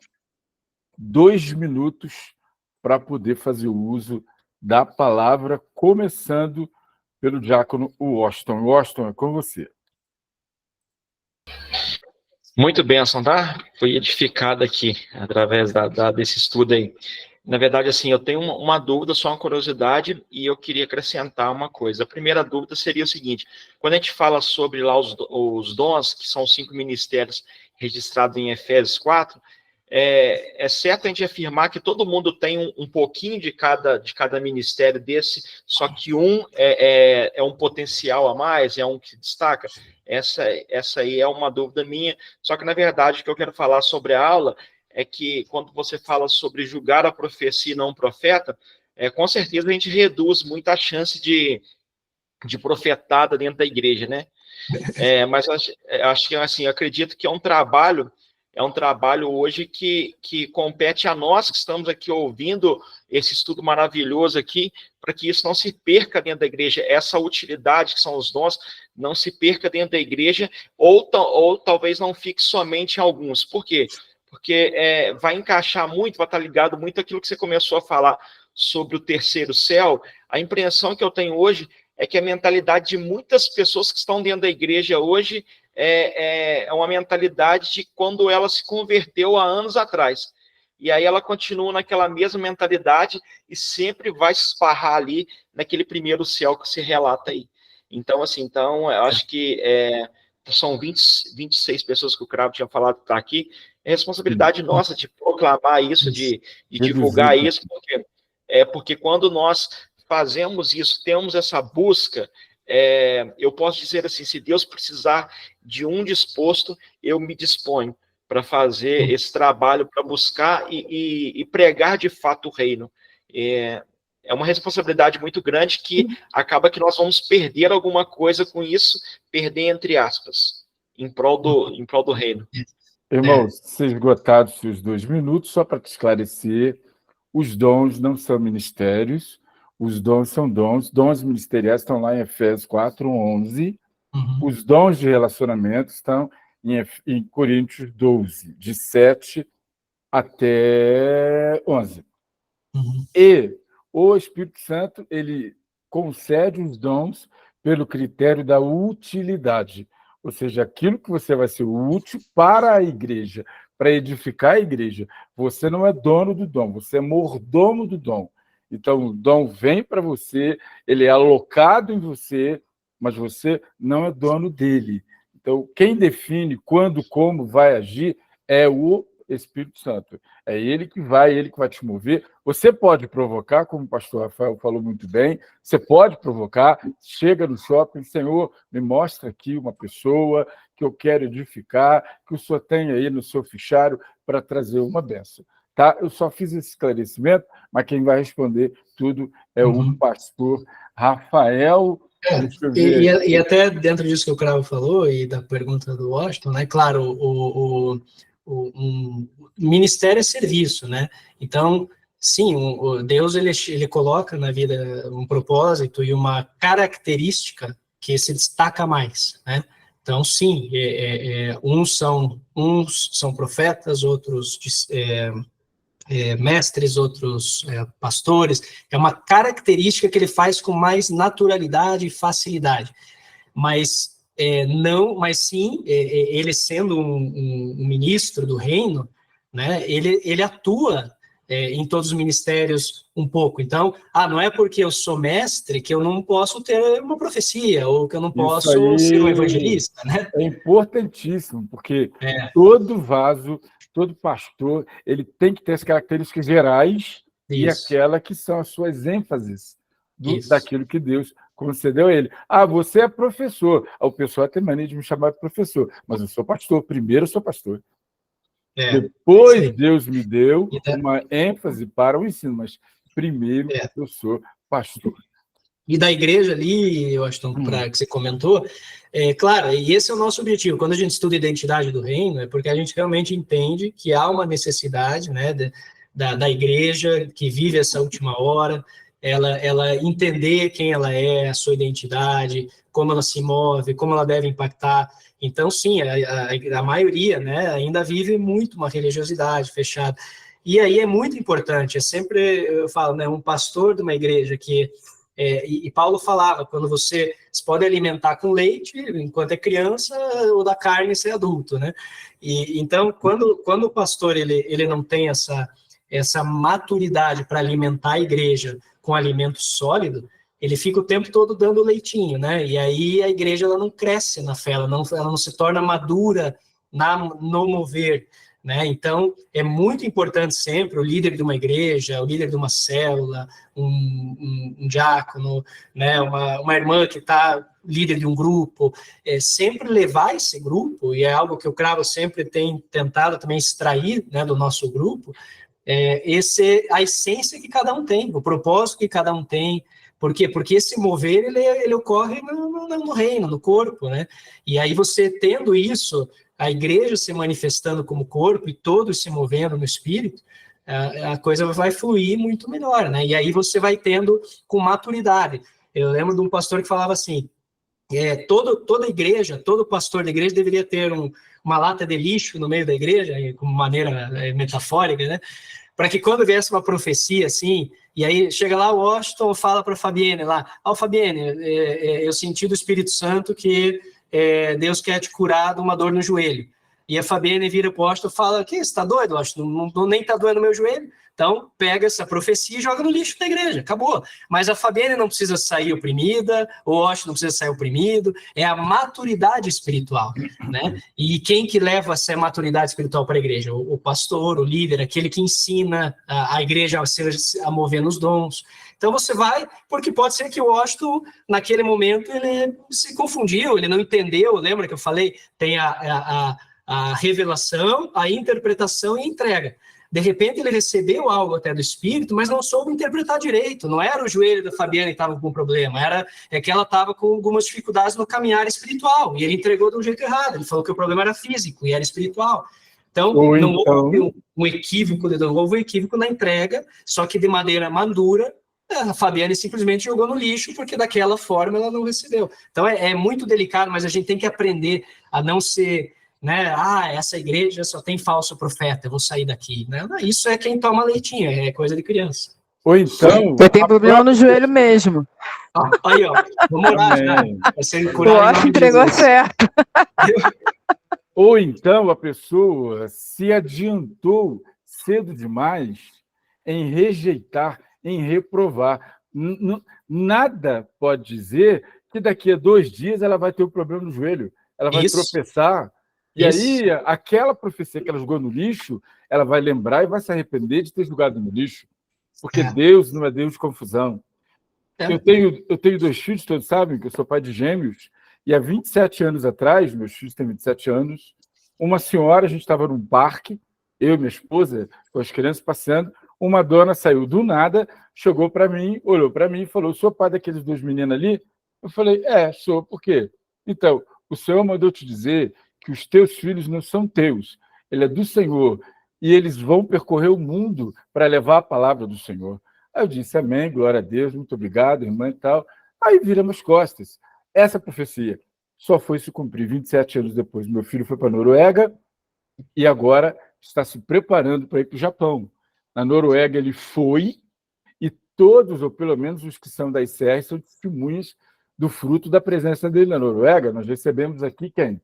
2 minutos para poder fazer o uso da palavra, começando pelo diácono Washington. Washington, é com você. Muito bênção, tá? Fui edificado aqui através desse estudo aí. Na verdade, assim, eu tenho uma dúvida, só uma curiosidade, e eu queria acrescentar uma coisa. A primeira dúvida seria o seguinte: quando a gente fala sobre lá os dons, que são 5 ministérios registrados em Efésios 4, é certo a gente afirmar que todo mundo tem um pouquinho de cada ministério desse, só que um é um potencial a mais, é um que destaca? Essa aí é uma dúvida minha, só que, na verdade, o que eu quero falar sobre a aula é que, quando você fala sobre julgar a profecia e não o profeta, com certeza a gente reduz muito a chance de profetada dentro da igreja, né? Mas acho que, assim, acredito que é um trabalho hoje que compete a nós que estamos aqui ouvindo esse estudo maravilhoso aqui, para que isso não se perca dentro da igreja, essa utilidade que são os dons, não se perca dentro da igreja, ou talvez não fique somente em alguns. Por quê? Porque vai encaixar muito, vai estar ligado muito àquilo que você começou a falar sobre o terceiro céu. A impressão que eu tenho hoje é que a mentalidade de muitas pessoas que estão dentro da igreja hoje é uma mentalidade de quando ela se converteu há anos atrás. E aí ela continua naquela mesma mentalidade e sempre vai se esparrar ali naquele primeiro céu que se relata aí. Então, assim, eu acho que são 26 pessoas que o Cravo tinha falado que está aqui. É responsabilidade nossa de proclamar isso, de divulgar isso, porque quando nós fazemos isso, temos essa busca, eu posso dizer assim: se Deus precisar de um disposto, eu me disponho para fazer esse trabalho, para buscar e pregar de fato o reino. É uma responsabilidade muito grande que acaba que nós vamos perder alguma coisa com isso, perder entre aspas, em prol do reino. Irmãos, se esgotados os 2 minutos, só para te esclarecer, os dons não são ministérios, os dons são dons. Dons ministeriais estão lá em Efésios 4:11. Uhum. Os dons de relacionamento estão em Coríntios 12, de 7 até 11. Uhum. E o Espírito Santo, ele concede os dons pelo critério da utilidade, ou seja, aquilo que você vai ser útil para a igreja, para edificar a igreja. Você não é dono do dom, você é mordomo do dom. Então, o dom vem para você, ele é alocado em você, mas você não é dono dele. Então, quem define quando, como vai agir é o Espírito Santo. É ele que vai te mover. Você pode provocar, como o pastor Rafael falou muito bem, você pode provocar, chega no shopping, Senhor, me mostra aqui uma pessoa que eu quero edificar, que o senhor tem aí no seu fichário para trazer uma bênção. Tá? Eu só fiz esse esclarecimento, mas quem vai responder tudo é o pastor Rafael. Deixa eu ver. E até dentro disso que o Cravo falou e da pergunta do Washington, né? Claro, um ministério é serviço, né? Então, sim, o Deus ele coloca na vida um propósito e uma característica que se destaca mais, né? Então, sim, uns são profetas, outros mestres, outros pastores. É uma característica que ele faz com mais naturalidade e facilidade. Mas mas sim, ele sendo um ministro do reino, né, ele atua em todos os ministérios um pouco. Então, não é porque eu sou mestre que eu não posso ter uma profecia, ou que eu não posso ser um evangelista, né? É importantíssimo, porque todo vaso, todo pastor, ele tem que ter as características gerais e aquela que são as suas ênfases daquilo que Deus concedeu a ele. Você é professor. O pessoal tem mania de me chamar de professor, mas eu sou pastor. Primeiro eu sou pastor. Depois Deus me deu uma ênfase para o ensino, mas primeiro eu sou pastor. E da igreja ali, Washington, que você comentou, claro, e esse é o nosso objetivo. Quando a gente estuda a identidade do reino, é porque a gente realmente entende que há uma necessidade, né, da igreja que vive essa última hora, ela entender quem ela é, a sua identidade, como ela se move, como ela deve impactar. Então, sim, a maioria, né, ainda vive muito uma religiosidade fechada. E aí é muito importante, eu falo, né, um pastor de uma igreja que... e Paulo falava, quando você pode alimentar com leite, enquanto é criança, ou da carne ser adulto, né? Então, quando o pastor ele não tem essa maturidade para alimentar a igreja com alimento sólido, ele fica o tempo todo dando leitinho, né? E aí a igreja ela não cresce na fé, ela não se torna madura no mover, né? Então, é muito importante sempre o líder de uma igreja, o líder de uma célula, um diácono, né? uma irmã que está líder de um grupo, sempre levar esse grupo, e é algo que o Cravo sempre tem tentado também extrair, né, do nosso grupo, a essência que cada um tem, o propósito que cada um tem. Por quê? Porque esse mover, ele ocorre no reino, no corpo, né? E aí você tendo isso, a igreja se manifestando como corpo e todos se movendo no espírito, a coisa vai fluir muito melhor, né? E aí você vai tendo com maturidade. Eu lembro de um pastor que falava assim, toda igreja, todo pastor da igreja deveria ter uma lata de lixo no meio da igreja, como maneira metafórica, né? Para que quando viesse uma profecia assim, e aí chega lá o Washington, fala para a Fabienne lá, Fabienne, eu senti do Espírito Santo que Deus quer te curar de uma dor no joelho. E a Fabienne vira para o Washington e fala, que você está doido, Washington? Não nem está doendo no meu joelho. Então, pega essa profecia e joga no lixo da igreja, acabou. Mas a Fabienne não precisa sair oprimida, o Washington não precisa sair oprimido, é a maturidade espiritual, né? E quem que leva essa maturidade espiritual para a igreja? O pastor, o líder, aquele que ensina a igreja a mover nos dons. Então você vai, porque pode ser que o Washington, naquele momento, ele se confundiu, ele não entendeu, lembra que eu falei? Tem a revelação, a interpretação e a entrega. De repente ele recebeu algo até do Espírito, mas não soube interpretar direito. Não era o joelho da Fabiana que estava com problema, é que ela estava com algumas dificuldades no caminhar espiritual, e ele entregou de um jeito errado. Ele falou que o problema era hísico e era espiritual. Então, não houve um equívoco, houve um equívoco na entrega, só que de maneira madura, a Fabiane simplesmente jogou no lixo, porque daquela forma ela não recebeu. Então, é muito delicado, mas a gente tem que aprender a não ser... né? Essa igreja só tem falso profeta, eu vou sair daqui. Não, isso é quem toma leitinho, é coisa de criança. Ou então... Eu tenho problema no joelho mesmo. Aí, ó, vamos orar já. Vai ser curado. Eu acho que entregou certo. Ou então a pessoa se adiantou cedo demais em rejeitar, em reprovar. Nada pode dizer que daqui a 2 dias ela vai ter um problema no joelho, ela vai Isso. tropeçar. E aí, aquela profecia que ela jogou no lixo, ela vai lembrar e vai se arrepender de ter jogado no lixo. Porque Deus não é Deus de confusão. Eu tenho 2 filhos, todos sabem que eu sou pai de gêmeos, e há 27 anos atrás, meus filhos têm 27 anos, uma senhora, a gente estava num parque, eu e minha esposa, com as crianças passeando, uma dona saiu do nada, chegou para mim, olhou para mim e falou: sou pai daqueles 2 meninos ali? Eu falei: sou. Por quê? Então, o Senhor mandou te dizer que os teus filhos não são teus, ele é do Senhor, e eles vão percorrer o mundo para levar a palavra do Senhor. Aí eu disse: amém, glória a Deus, muito obrigado, irmã e tal. Aí viramos as costas. Essa profecia só foi se cumprir 27 anos depois. Meu filho foi para a Noruega e agora está se preparando para ir para o Japão. Na Noruega ele foi, e todos, ou pelo menos os que são da ICR, são testemunhas do fruto da presença dele na Noruega. Nós recebemos aqui quem?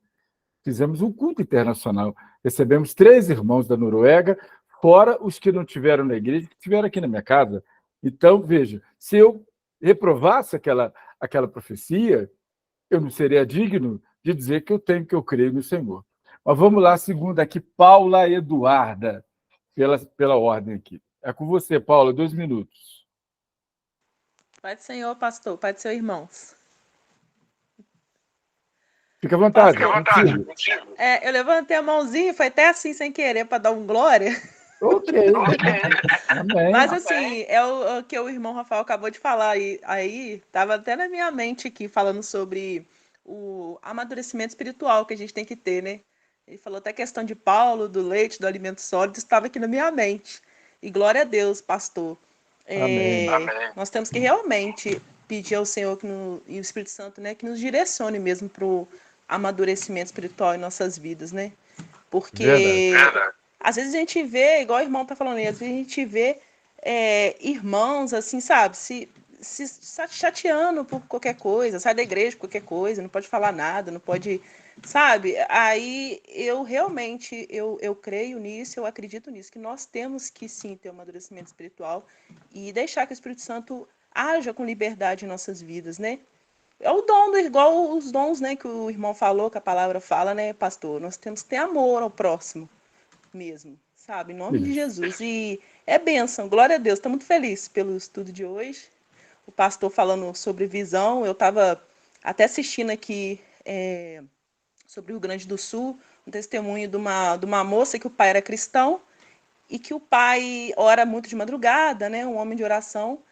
Fizemos um culto internacional. Recebemos 3 irmãos da Noruega, fora os que não tiveram na igreja, que estiveram aqui na minha casa. Então, veja, se eu reprovasse aquela profecia, eu não seria digno de dizer que eu creio no Senhor. Mas vamos lá, segunda aqui, Paula Eduarda, pela ordem aqui. É com você, Paula, 2 minutos. Pai do Senhor, pastor, Pai do Senhor, irmãos. Fica à vontade. Contigo. Eu levantei a mãozinha, foi até assim, sem querer, para dar um glória. Ok. Amém. Mas assim, é o que o irmão Rafael acabou de falar aí estava até na minha mente aqui, falando sobre o amadurecimento espiritual que a gente tem que ter, né? Ele falou até a questão de Paulo, do leite, do alimento sólido, estava aqui na minha mente. E glória a Deus, pastor. Amém. Nós temos que realmente pedir ao Senhor e o Espírito Santo, né, que nos direcione mesmo para o amadurecimento espiritual em nossas vidas, né? Porque às vezes a gente vê, igual o irmão tá falando aí, às vezes a gente vê irmãos, assim, sabe, se chateando por qualquer coisa, sai da igreja por qualquer coisa, não pode falar nada, não pode, sabe? Aí eu realmente, eu creio nisso, eu acredito nisso, que nós temos que sim ter um amadurecimento espiritual e deixar que o Espírito Santo haja com liberdade em nossas vidas, né? É o dom, igual os dons, né, que o irmão falou, que a palavra fala, né, pastor? Nós temos que ter amor ao próximo mesmo, sabe? Em nome de Jesus. E é bênção, glória a Deus. Estou muito feliz pelo estudo de hoje. O pastor falando sobre visão. Eu estava até assistindo aqui sobre o Rio Grande do Sul, um testemunho de uma moça que o pai era cristão e que o pai ora muito de madrugada, né, um homem de oração.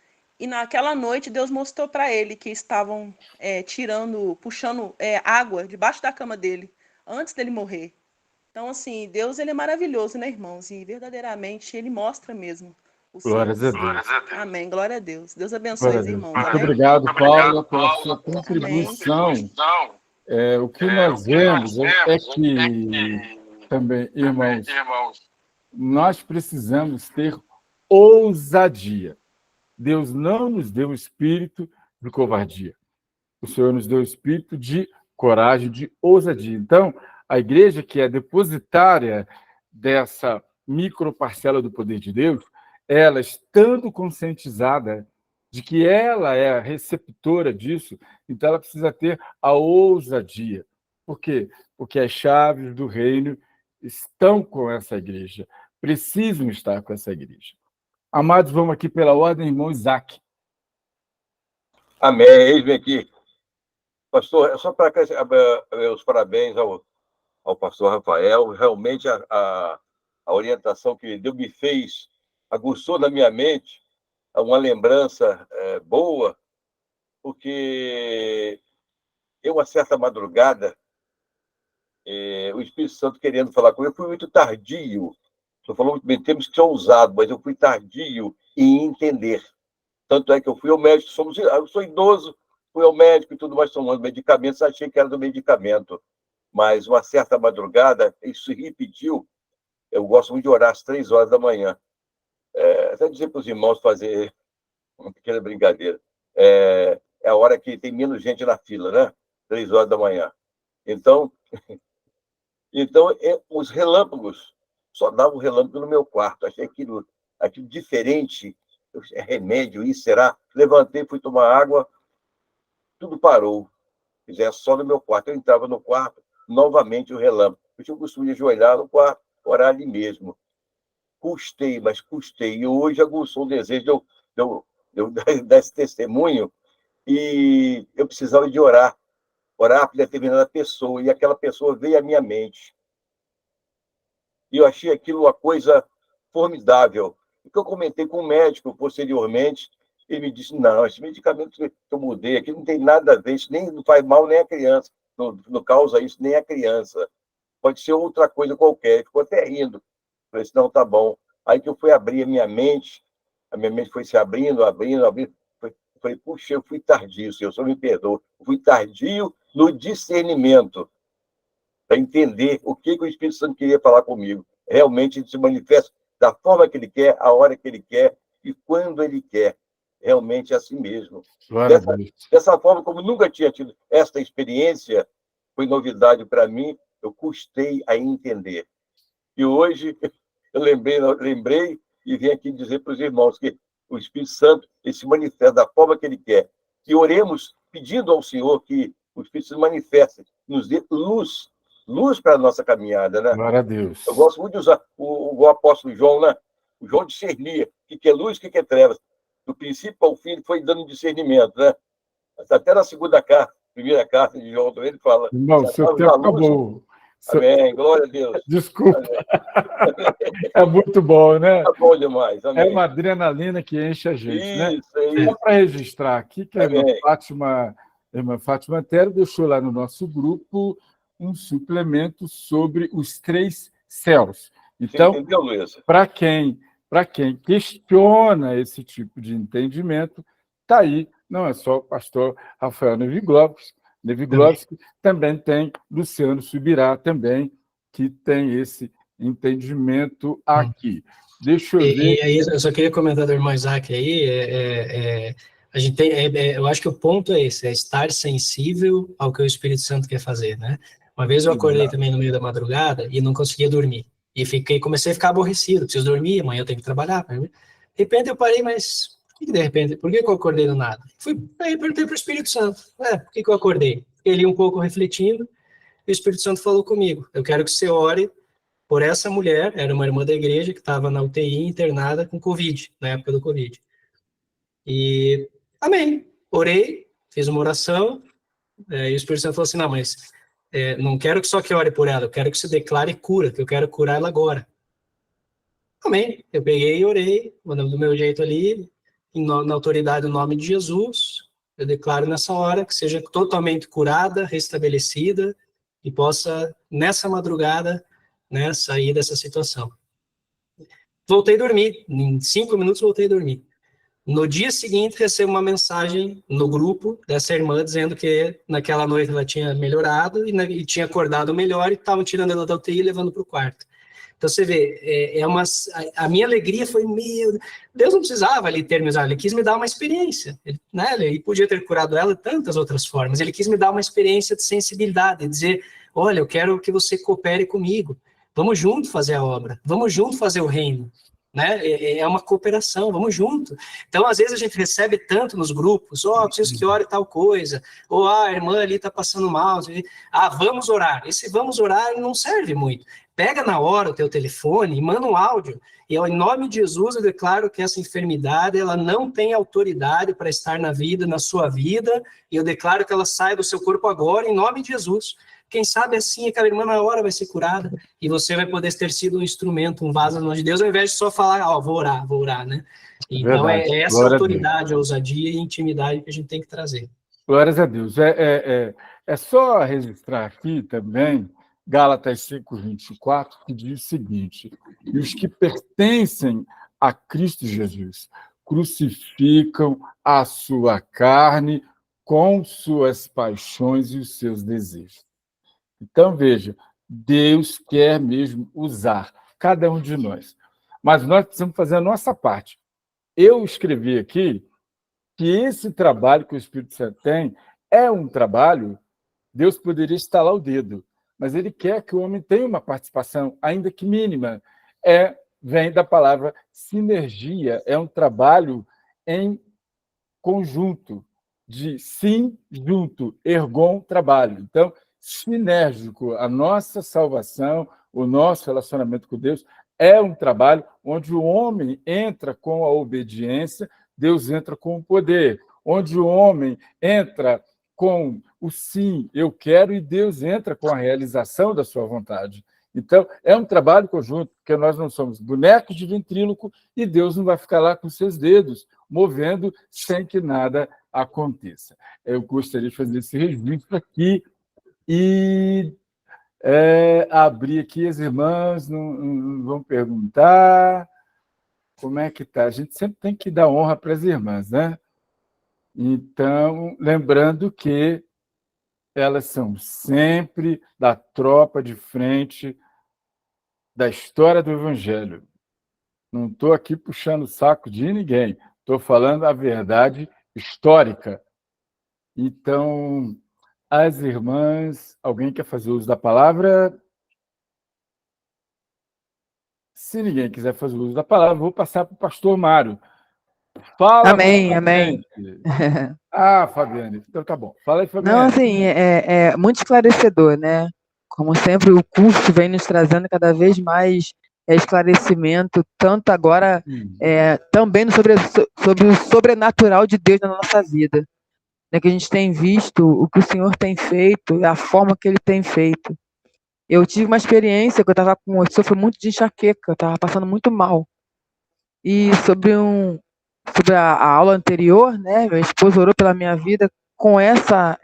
E naquela noite Deus mostrou para ele que estavam puxando água debaixo da cama dele, antes dele morrer. Então, assim, Deus ele é maravilhoso, né, irmãos? E verdadeiramente ele mostra mesmo o Glória seu. a Deus. Amém, glória a Deus. Deus abençoe os irmãos. Muito obrigado, Paula, pela sua contribuição. O que nós vemos é que, também, irmãos, nós precisamos ter ousadia. Deus não nos deu um espírito de covardia. O Senhor nos deu um espírito de coragem, de ousadia. Então, a igreja, que é depositária dessa microparcela do poder de Deus, ela, estando conscientizada de que ela é a receptora disso, então ela precisa ter a ousadia. Por quê? Porque as chaves do reino estão com essa igreja, precisam estar com essa igreja. Amados, vamos aqui pela ordem, irmão Isaac. Amém. Eis-me aqui. Pastor, é só para os parabéns ao pastor Rafael. Realmente a orientação que ele deu me fez, aguçou na minha mente uma lembrança boa, porque uma certa madrugada, o Espírito Santo querendo falar comigo, eu fui muito tardio. Estou falando muito bem, temos que ser ousado, mas eu fui tardio em entender. Tanto é que eu fui ao médico, eu sou idoso, fui ao médico e tudo mais, tomando medicamentos, achei que era do medicamento. Mas uma certa madrugada, isso se repetiu. Eu gosto muito de orar às 3 horas da manhã. Até dizer para os irmãos fazer uma pequena brincadeira. É a hora que tem menos gente na fila, né? 3 horas da manhã. Então os relâmpagos, só davam relâmpago no meu quarto. Achei aquilo diferente. É remédio, isso será? Levantei, fui tomar água. tudo parou. É só no meu quarto. Eu entrava no quarto, novamente o relâmpago. Eu tinha o costume de ajoelhar no quarto, orar ali mesmo. Custei, mas custei. E hoje aguçou o desejo de eu dar esse testemunho, e eu precisava de orar por determinada pessoa, e aquela pessoa veio à minha mente. E eu achei aquilo uma coisa formidável. O que eu comentei com o médico posteriormente, ele me disse, não, esse medicamento que eu mudei aqui não tem nada a ver, isso nem, não faz mal nem a criança, não causa isso nem a criança. Pode ser outra coisa qualquer. Ele ficou até rindo. Falei assim, não, tá bom. Aí que eu fui abrir a minha mente foi se abrindo. Eu falei, puxa, eu fui tardio, Senhor, só me perdoa. Eu fui tardio no discernimento, para entender o que o Espírito Santo queria falar comigo. Realmente ele se manifesta da forma que ele quer, a hora que ele quer e quando ele quer. Realmente é assim mesmo. Dessa forma, como nunca tinha tido esta experiência, foi novidade para mim, eu custei a entender. E hoje eu lembrei e vim aqui dizer para os irmãos que o Espírito Santo ele se manifesta da forma que ele quer. E oremos pedindo ao Senhor que o Espírito se manifeste, nos dê luz para a nossa caminhada, né? Glória a Deus. Eu gosto muito de usar o apóstolo João, né? O João discernia o que é luz e o que é trevas. Do princípio ao fim, ele foi dando discernimento, né? Até na primeira carta de João, ele fala... Irmão, seu tempo acabou. Amém, glória a Deus. Desculpa. É muito bom, né? É bom demais. Amém. É uma adrenalina que enche a gente, isso, né? Isso. Só para registrar aqui que a irmã Fátima Antero deixou lá no nosso grupo um suplemento sobre os 3 céus. Então, para quem questiona esse tipo de entendimento, está aí, não é só o pastor Rafael Neviglovski, também tem Luciano Subirá, também, que tem esse entendimento aqui. Deixa eu ver... E aí, eu só queria comentar do irmão Isaac aí, a gente tem, eu acho que o ponto é esse, é estar sensível ao que o Espírito Santo quer fazer, né? Uma vez eu acordei também no meio da madrugada e não conseguia dormir. E comecei a ficar aborrecido, preciso dormir, amanhã eu tenho que trabalhar. De repente eu parei, mas de repente, por que eu acordei do nada? Aí perguntei para o Espírito Santo, por que eu acordei? Fiquei ali um pouco refletindo, e o Espírito Santo falou comigo, eu quero que você ore por essa mulher, era uma irmã da igreja que estava na UTI internada com Covid, na época do Covid. E, amém, orei, fiz uma oração, e o Espírito Santo falou assim, não, mas não quero que só que ore por ela, eu quero que você declare cura, que eu quero curar ela agora. Amém. Eu peguei e orei, do meu jeito ali, na autoridade do nome de Jesus, eu declaro nessa hora que seja totalmente curada, restabelecida, e possa, nessa madrugada, né, sair dessa situação. Voltei a dormir, em 5 minutos voltei a dormir. No dia seguinte, recebo uma mensagem no grupo dessa irmã dizendo que naquela noite ela tinha melhorado e tinha acordado melhor e estavam tirando ela da UTI e levando para o quarto. Então, você vê, a minha alegria foi, Deus não precisava ali terminar, ele quis me dar uma experiência, né? Ele podia ter curado ela de tantas outras formas, ele quis me dar uma experiência de sensibilidade, de dizer, olha, eu quero que você coopere comigo, vamos junto fazer a obra, vamos junto fazer o reino, né? É uma cooperação, vamos junto. Então, às vezes a gente recebe tanto nos grupos, preciso que ore tal coisa, ou a irmã ali está passando mal, vamos orar. Esse vamos orar não serve muito. Pega na hora o teu telefone e manda um áudio, e em nome de Jesus eu declaro que essa enfermidade, ela não tem autoridade para estar na sua vida, e eu declaro que ela sai do seu corpo agora, em nome de Jesus. Quem sabe assim, aquela irmã na hora vai ser curada, e você vai poder ter sido um instrumento, um vaso de Deus, ao invés de só falar, vou orar, né? Então, é essa autoridade, ousadia e intimidade que a gente tem que trazer. Glórias a Deus. É só registrar aqui também, Gálatas 5:24, que diz o seguinte, e os que pertencem a Cristo Jesus crucificam a sua carne com suas paixões e os seus desejos. Então, veja, Deus quer mesmo usar cada um de nós. Mas nós precisamos fazer a nossa parte. Eu escrevi aqui que esse trabalho que o Espírito Santo tem é um trabalho, Deus poderia estalar o dedo, mas ele quer que o homem tenha uma participação, ainda que mínima. Vem da palavra sinergia, é um trabalho em conjunto. de sim, junto, ergon, trabalho. Então, sinérgico, a nossa salvação, o nosso relacionamento com Deus é um trabalho onde o homem entra com a obediência, Deus entra com o poder. Onde o homem entra com o sim, eu quero, e Deus entra com a realização da sua vontade. Então, é um trabalho conjunto, porque nós não somos bonecos de ventríloco e Deus não vai ficar lá com seus dedos, movendo sem que nada aconteça. Eu gostaria de fazer esse registro aqui e abrir aqui, as irmãs não vão perguntar como é que está. A gente sempre tem que dar honra para as irmãs, né? Então, lembrando que elas são sempre da tropa de frente da história do Evangelho. Não estou aqui puxando o saco de ninguém, estou falando a verdade histórica. Então, as irmãs, alguém quer fazer uso da palavra? Se ninguém quiser fazer uso da palavra, vou passar para o pastor Mário. Fala, Amém, amém. Fabiane, então tá bom. Fala aí, Fabiane. Não, assim, é muito esclarecedor, né? Como sempre, o curso vem nos trazendo cada vez mais esclarecimento, tanto agora também sobre o sobrenatural de Deus na nossa vida. Né? Que a gente tem visto o que o Senhor tem feito, a forma que Ele tem feito. Eu tive uma experiência que eu sofro muito de enxaqueca, eu estava passando muito mal. E sobre a aula anterior, né, meu esposo orou pela minha vida com essa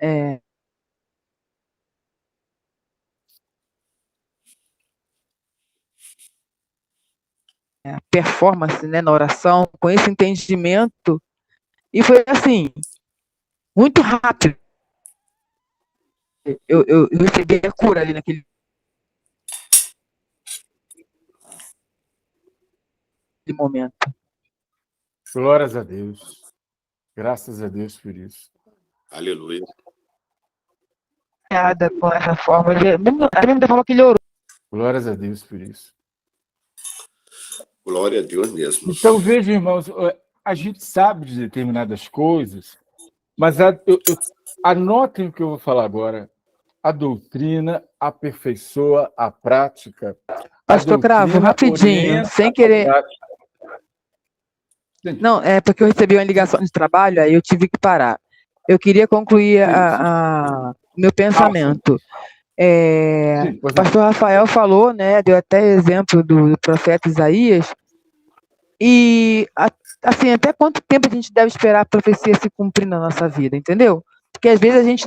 performance, né, na oração, com esse entendimento, e foi assim, muito rápido. Eu recebi a cura ali naquele momento. Glórias a Deus. Graças a Deus por isso. Aleluia. Com essa forma, a mesma forma que ele orou. Glórias a Deus por isso. Glória a Deus mesmo. Então, veja, irmãos, a gente sabe de determinadas coisas, mas anotem o que eu vou falar agora. A doutrina aperfeiçoa a prática. Pastor Cravo, rapidinho, sem querer. Não, é porque eu recebi uma ligação de trabalho, aí eu tive que parar. Eu queria concluir meu pensamento. O pastor Rafael falou, né, deu até exemplo do profeta Isaías, e assim, até quanto tempo a gente deve esperar a profecia se cumprir na nossa vida, entendeu? Porque às vezes a gente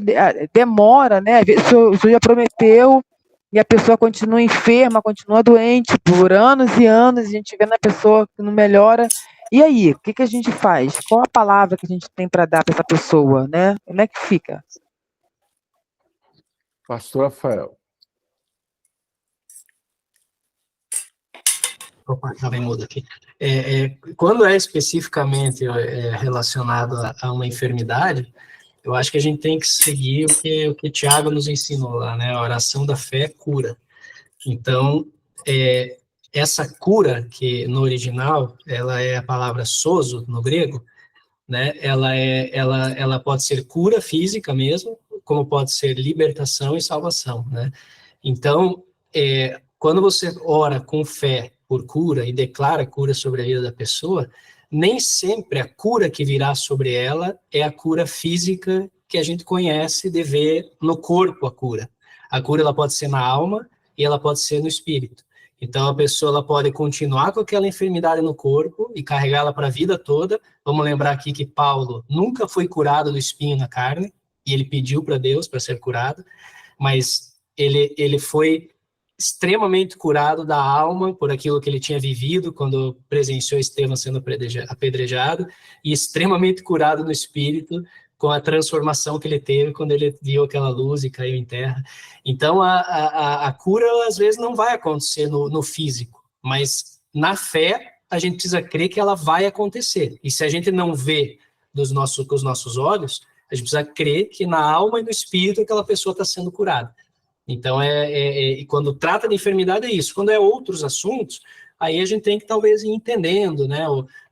demora, né, às vezes o senhor já prometeu e a pessoa continua enferma, continua doente por anos e anos, a gente vê na pessoa que não melhora. E aí, o que a gente faz? Qual a palavra que a gente tem para dar para essa pessoa, né? Como é que fica? Pastor Rafael. Opa, já vem mudo aqui. Quando é especificamente relacionado a uma enfermidade, eu acho que a gente tem que seguir o que Tiago nos ensinou lá, né? A oração da fé cura. Então, essa cura, que no original, ela é a palavra sozo, no grego, né? Ela pode ser cura física mesmo, como pode ser libertação e salvação, né? Então, quando você ora com fé por cura e declara cura sobre a vida da pessoa, nem sempre a cura que virá sobre ela é a cura física que a gente conhece de ver no corpo a cura. A cura ela pode ser na alma e ela pode ser no espírito. Então, a pessoa ela pode continuar com aquela enfermidade no corpo e carregá-la para a vida toda. Vamos lembrar aqui que Paulo nunca foi curado do espinho na carne, e ele pediu para Deus para ser curado, mas ele foi extremamente curado da alma por aquilo que ele tinha vivido quando presenciou Estevão sendo apedrejado, e extremamente curado no espírito com a transformação que ele teve quando ele viu aquela luz e caiu em terra. Então, a cura, às vezes, não vai acontecer no físico, mas na fé, a gente precisa crer que ela vai acontecer. E se a gente não vê com os nossos olhos, a gente precisa crer que na alma e no espírito aquela pessoa está sendo curada. Então, e quando trata de enfermidade é isso. Quando é outros assuntos, aí a gente tem que talvez ir entendendo, né?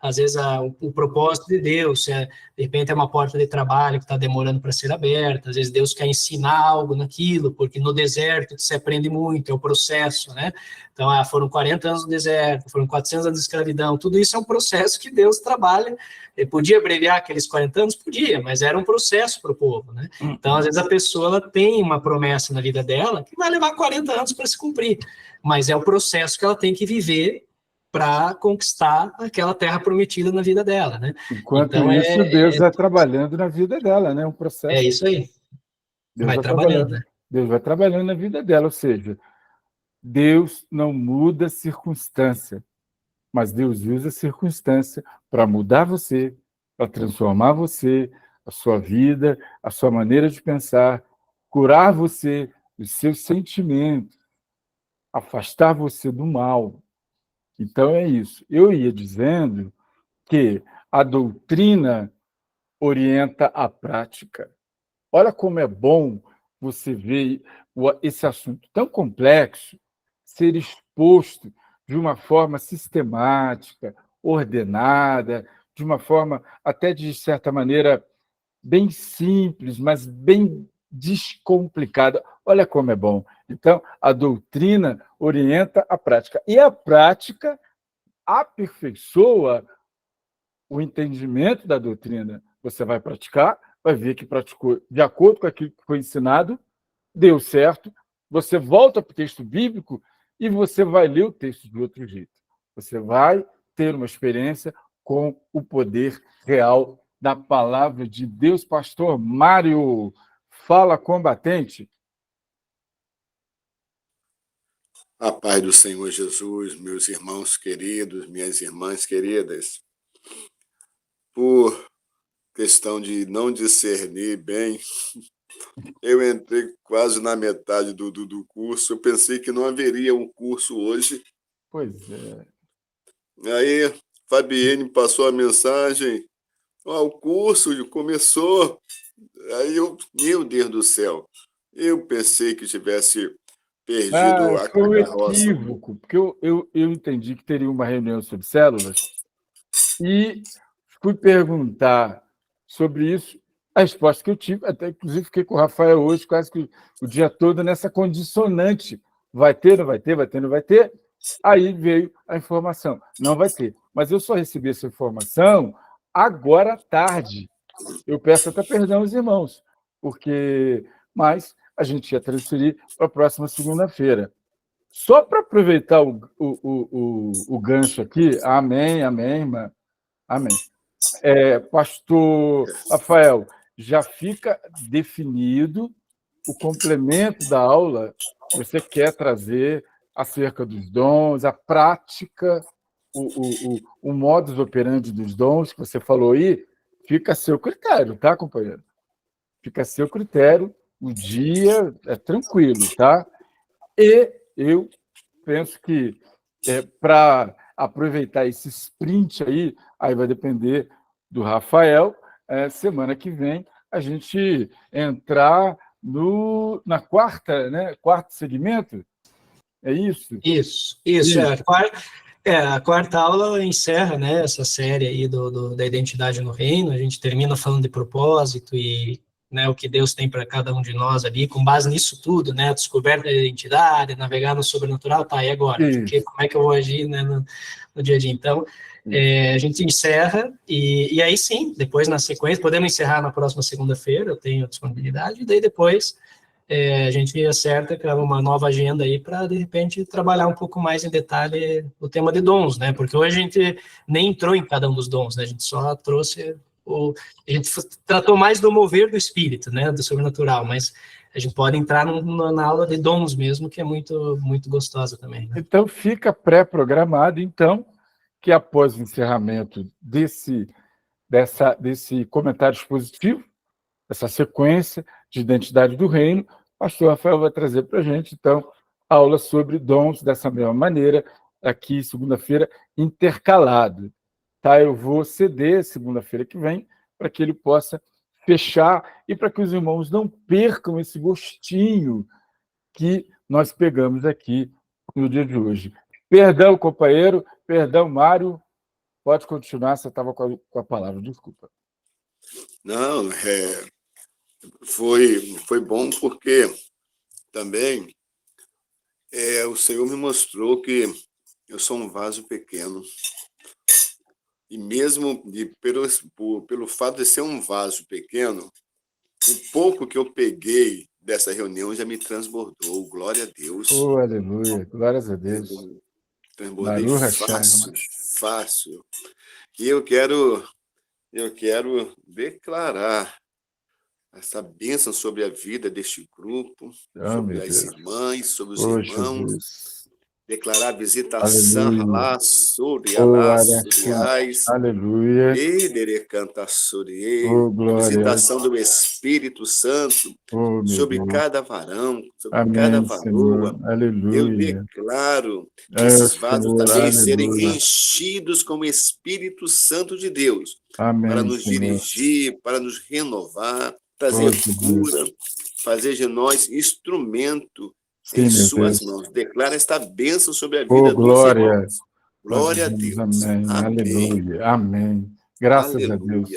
às vezes, o propósito de Deus, se de repente é uma porta de trabalho que está demorando para ser aberta, às vezes Deus quer ensinar algo naquilo, porque no deserto se aprende muito, é o processo, né? Então, foram 40 anos no deserto, foram 400 anos de escravidão, tudo isso é um processo que Deus trabalha. Ele podia abreviar aqueles 40 anos? Podia, mas era um processo para o povo, né? Então, às vezes, a pessoa ela tem uma promessa na vida dela que vai levar 40 anos para se cumprir, mas é o processo que ela tem que viver para conquistar aquela terra prometida na vida dela, né? Enquanto então, isso, Deus vai trabalhando na vida dela, né? Um processo. É isso aí. Deus vai trabalhando, né? Deus vai trabalhando na vida dela, ou seja, Deus não muda a circunstância, mas Deus usa a circunstância para mudar você, para transformar você, a sua vida, a sua maneira de pensar, curar você dos seus sentimentos, afastar você do mal. Então é isso. Eu ia dizendo que a doutrina orienta a prática. Olha como é bom você ver esse assunto tão complexo ser exposto de uma forma sistemática, ordenada, de uma forma até, de certa maneira, bem simples, mas bem descomplicada. Olha como é bom. Então, a doutrina orienta a prática. E a prática aperfeiçoa o entendimento da doutrina. Você vai praticar, vai ver que praticou de acordo com aquilo que foi ensinado, deu certo, você volta para o texto bíblico e você vai ler o texto de outro jeito. Você vai ter uma experiência com o poder real da palavra de Deus. Pastor Mário, fala, combatente. A paz do Senhor Jesus, meus irmãos queridos, minhas irmãs queridas. Por questão de não discernir bem, eu entrei quase na metade do curso. Eu pensei que não haveria um curso hoje. Pois é. Aí, Fabienne passou a mensagem: o curso começou. Aí meu Deus do céu, eu pensei que tivesse perdido a Foi um carroça. equívoco, porque eu entendi que teria uma reunião sobre células e fui perguntar sobre isso. A resposta que eu tive, até inclusive fiquei com o Rafael hoje quase que o dia todo nessa condicionante. Vai ter, não vai ter, vai ter, não vai ter. Aí veio a informação, não vai ter. Mas eu só recebi essa informação agora à tarde. Eu peço até perdão aos irmãos, mas a gente ia transferir para a próxima segunda-feira. Só para aproveitar o gancho aqui, amém, amém, irmã, amém. Pastor Rafael, já fica definido o complemento da aula que você quer trazer acerca dos dons, a prática, o modus operandi dos dons que você falou aí, fica a seu critério, tá, companheiro? Fica a seu critério, o dia é tranquilo, tá? E eu penso que para aproveitar esse sprint aí vai depender do Rafael, semana que vem, a gente entrar na quarta, né? Quarto segmento? É isso? Isso. A quarta aula encerra, né, essa série aí da identidade no reino. A gente termina falando de propósito e, né, o que Deus tem para cada um de nós ali, com base nisso tudo, né, a descoberta da identidade, navegar no sobrenatural, tá, e agora? Como é que eu vou agir, né, no dia a dia? Então, a gente encerra e aí sim, depois na sequência, podemos encerrar na próxima segunda-feira, eu tenho disponibilidade, e daí depois a gente acerta uma nova agenda aí para, de repente, trabalhar um pouco mais em detalhe o tema de dons, né? Porque hoje a gente nem entrou em cada um dos dons, né? A gente só trouxe a gente tratou mais do mover do espírito, né? Do sobrenatural, mas a gente pode entrar na aula de dons mesmo, que é muito, muito gostosa também, né? Então, fica pré-programado, então, que após o encerramento desse comentário expositivo, essa sequência de identidade do reino, o pastor Rafael vai trazer para a gente, então, aula sobre dons dessa mesma maneira, aqui, segunda-feira, intercalado. Tá? Eu vou ceder segunda-feira que vem, para que ele possa fechar e para que os irmãos não percam esse gostinho que nós pegamos aqui no dia de hoje. Perdão, companheiro, perdão, Mário. Pode continuar, você estava com a palavra, desculpa. Não, foi bom porque também o Senhor me mostrou que eu sou um vaso pequeno. E mesmo pelo fato de ser um vaso pequeno, o pouco que eu peguei dessa reunião já me transbordou. Glória a Deus. Oh, aleluia. Glórias a Deus. Transbordei fácil. E eu quero declarar essa bênção sobre a vida deste grupo, sobre as irmãs, sobre os irmãos. Jesus. Declarar a visitação lá, aleluia. Visitação do Espírito Santo sobre cada varão, sobre cada varoa. Aleluia. Eu declaro que esses vasos também serem enchidos com o Espírito Santo de Deus, para nos dirigir, para nos renovar, trazer cura, fazer de nós instrumento em suas mãos. Declara esta bênção sobre a vida dos irmãos. Glória a Deus. Amém. Aleluia. Amém. Graças a Deus.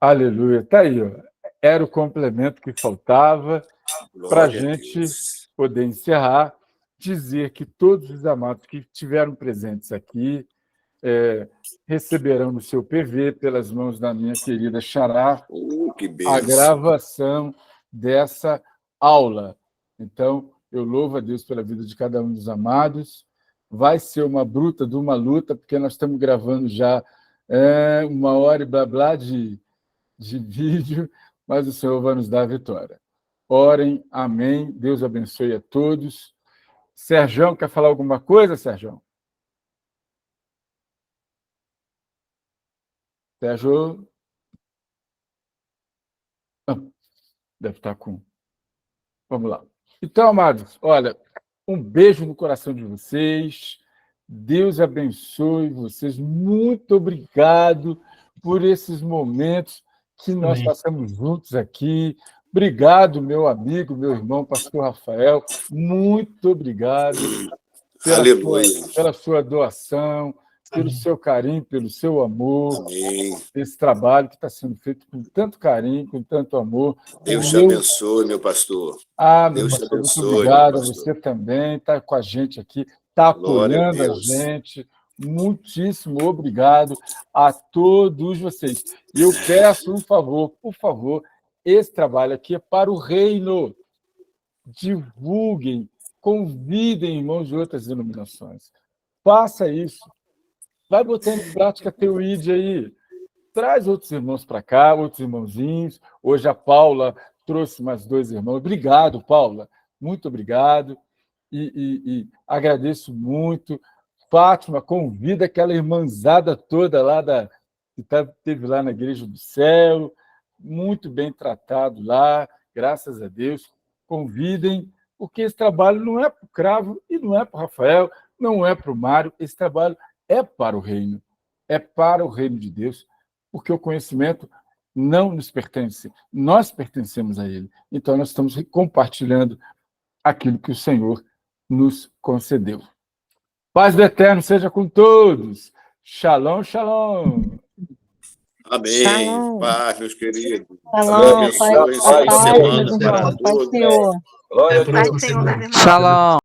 Aleluia. Está aí, ó. Era o complemento que faltava para a gente poder encerrar, dizer que todos os amados que estiveram presentes aqui receberão no seu PV, pelas mãos da minha querida Xará, a gravação dessa aula. Então, eu louvo a Deus pela vida de cada um dos amados. Vai ser uma bruta de uma luta, porque nós estamos gravando já 1h e blá blá de vídeo, mas o Senhor vai nos dar a vitória. Orem, amém. Deus abençoe a todos. Serjão, quer falar alguma coisa, Serjão? Sérgio? Deve estar com... Vamos lá. Então, amados, olha, um beijo no coração de vocês. Deus abençoe vocês. Muito obrigado por esses momentos que nós passamos juntos aqui. Obrigado, meu amigo, meu irmão, pastor Rafael. Muito obrigado pela sua doação, pelo seu carinho, pelo seu amor, esse trabalho que está sendo feito com tanto carinho, com tanto amor. Deus te abençoe, meu pastor. Deus te abençoe, muito obrigado a você também, está com a gente aqui, está apoiando a gente. Muitíssimo obrigado a todos vocês. E eu peço um favor, por favor, esse trabalho aqui é para o reino. Divulguem, convidem irmãos de outras denominações. Faça isso. Vai botando em prática teu ID aí. Traz outros irmãos para cá, outros irmãozinhos. Hoje a Paula trouxe mais 2 irmãos. Obrigado, Paula. Muito obrigado. E agradeço muito. Fátima, convida aquela irmãzada toda lá que esteve lá na Igreja do Céu. Muito bem tratado lá, graças a Deus. Convidem, porque esse trabalho não é para o Cravo e não é para o Rafael, não é para o Mário. Esse trabalho é para o reino, é para o reino de Deus, porque o conhecimento não nos pertence, nós pertencemos a ele. Então, nós estamos compartilhando aquilo que o Senhor nos concedeu. Paz do Eterno seja com todos. Shalom, shalom. Amém. Shalom. Paz, meus queridos. Shalom. Paz, Senhor. Glória a Deus. Shalom.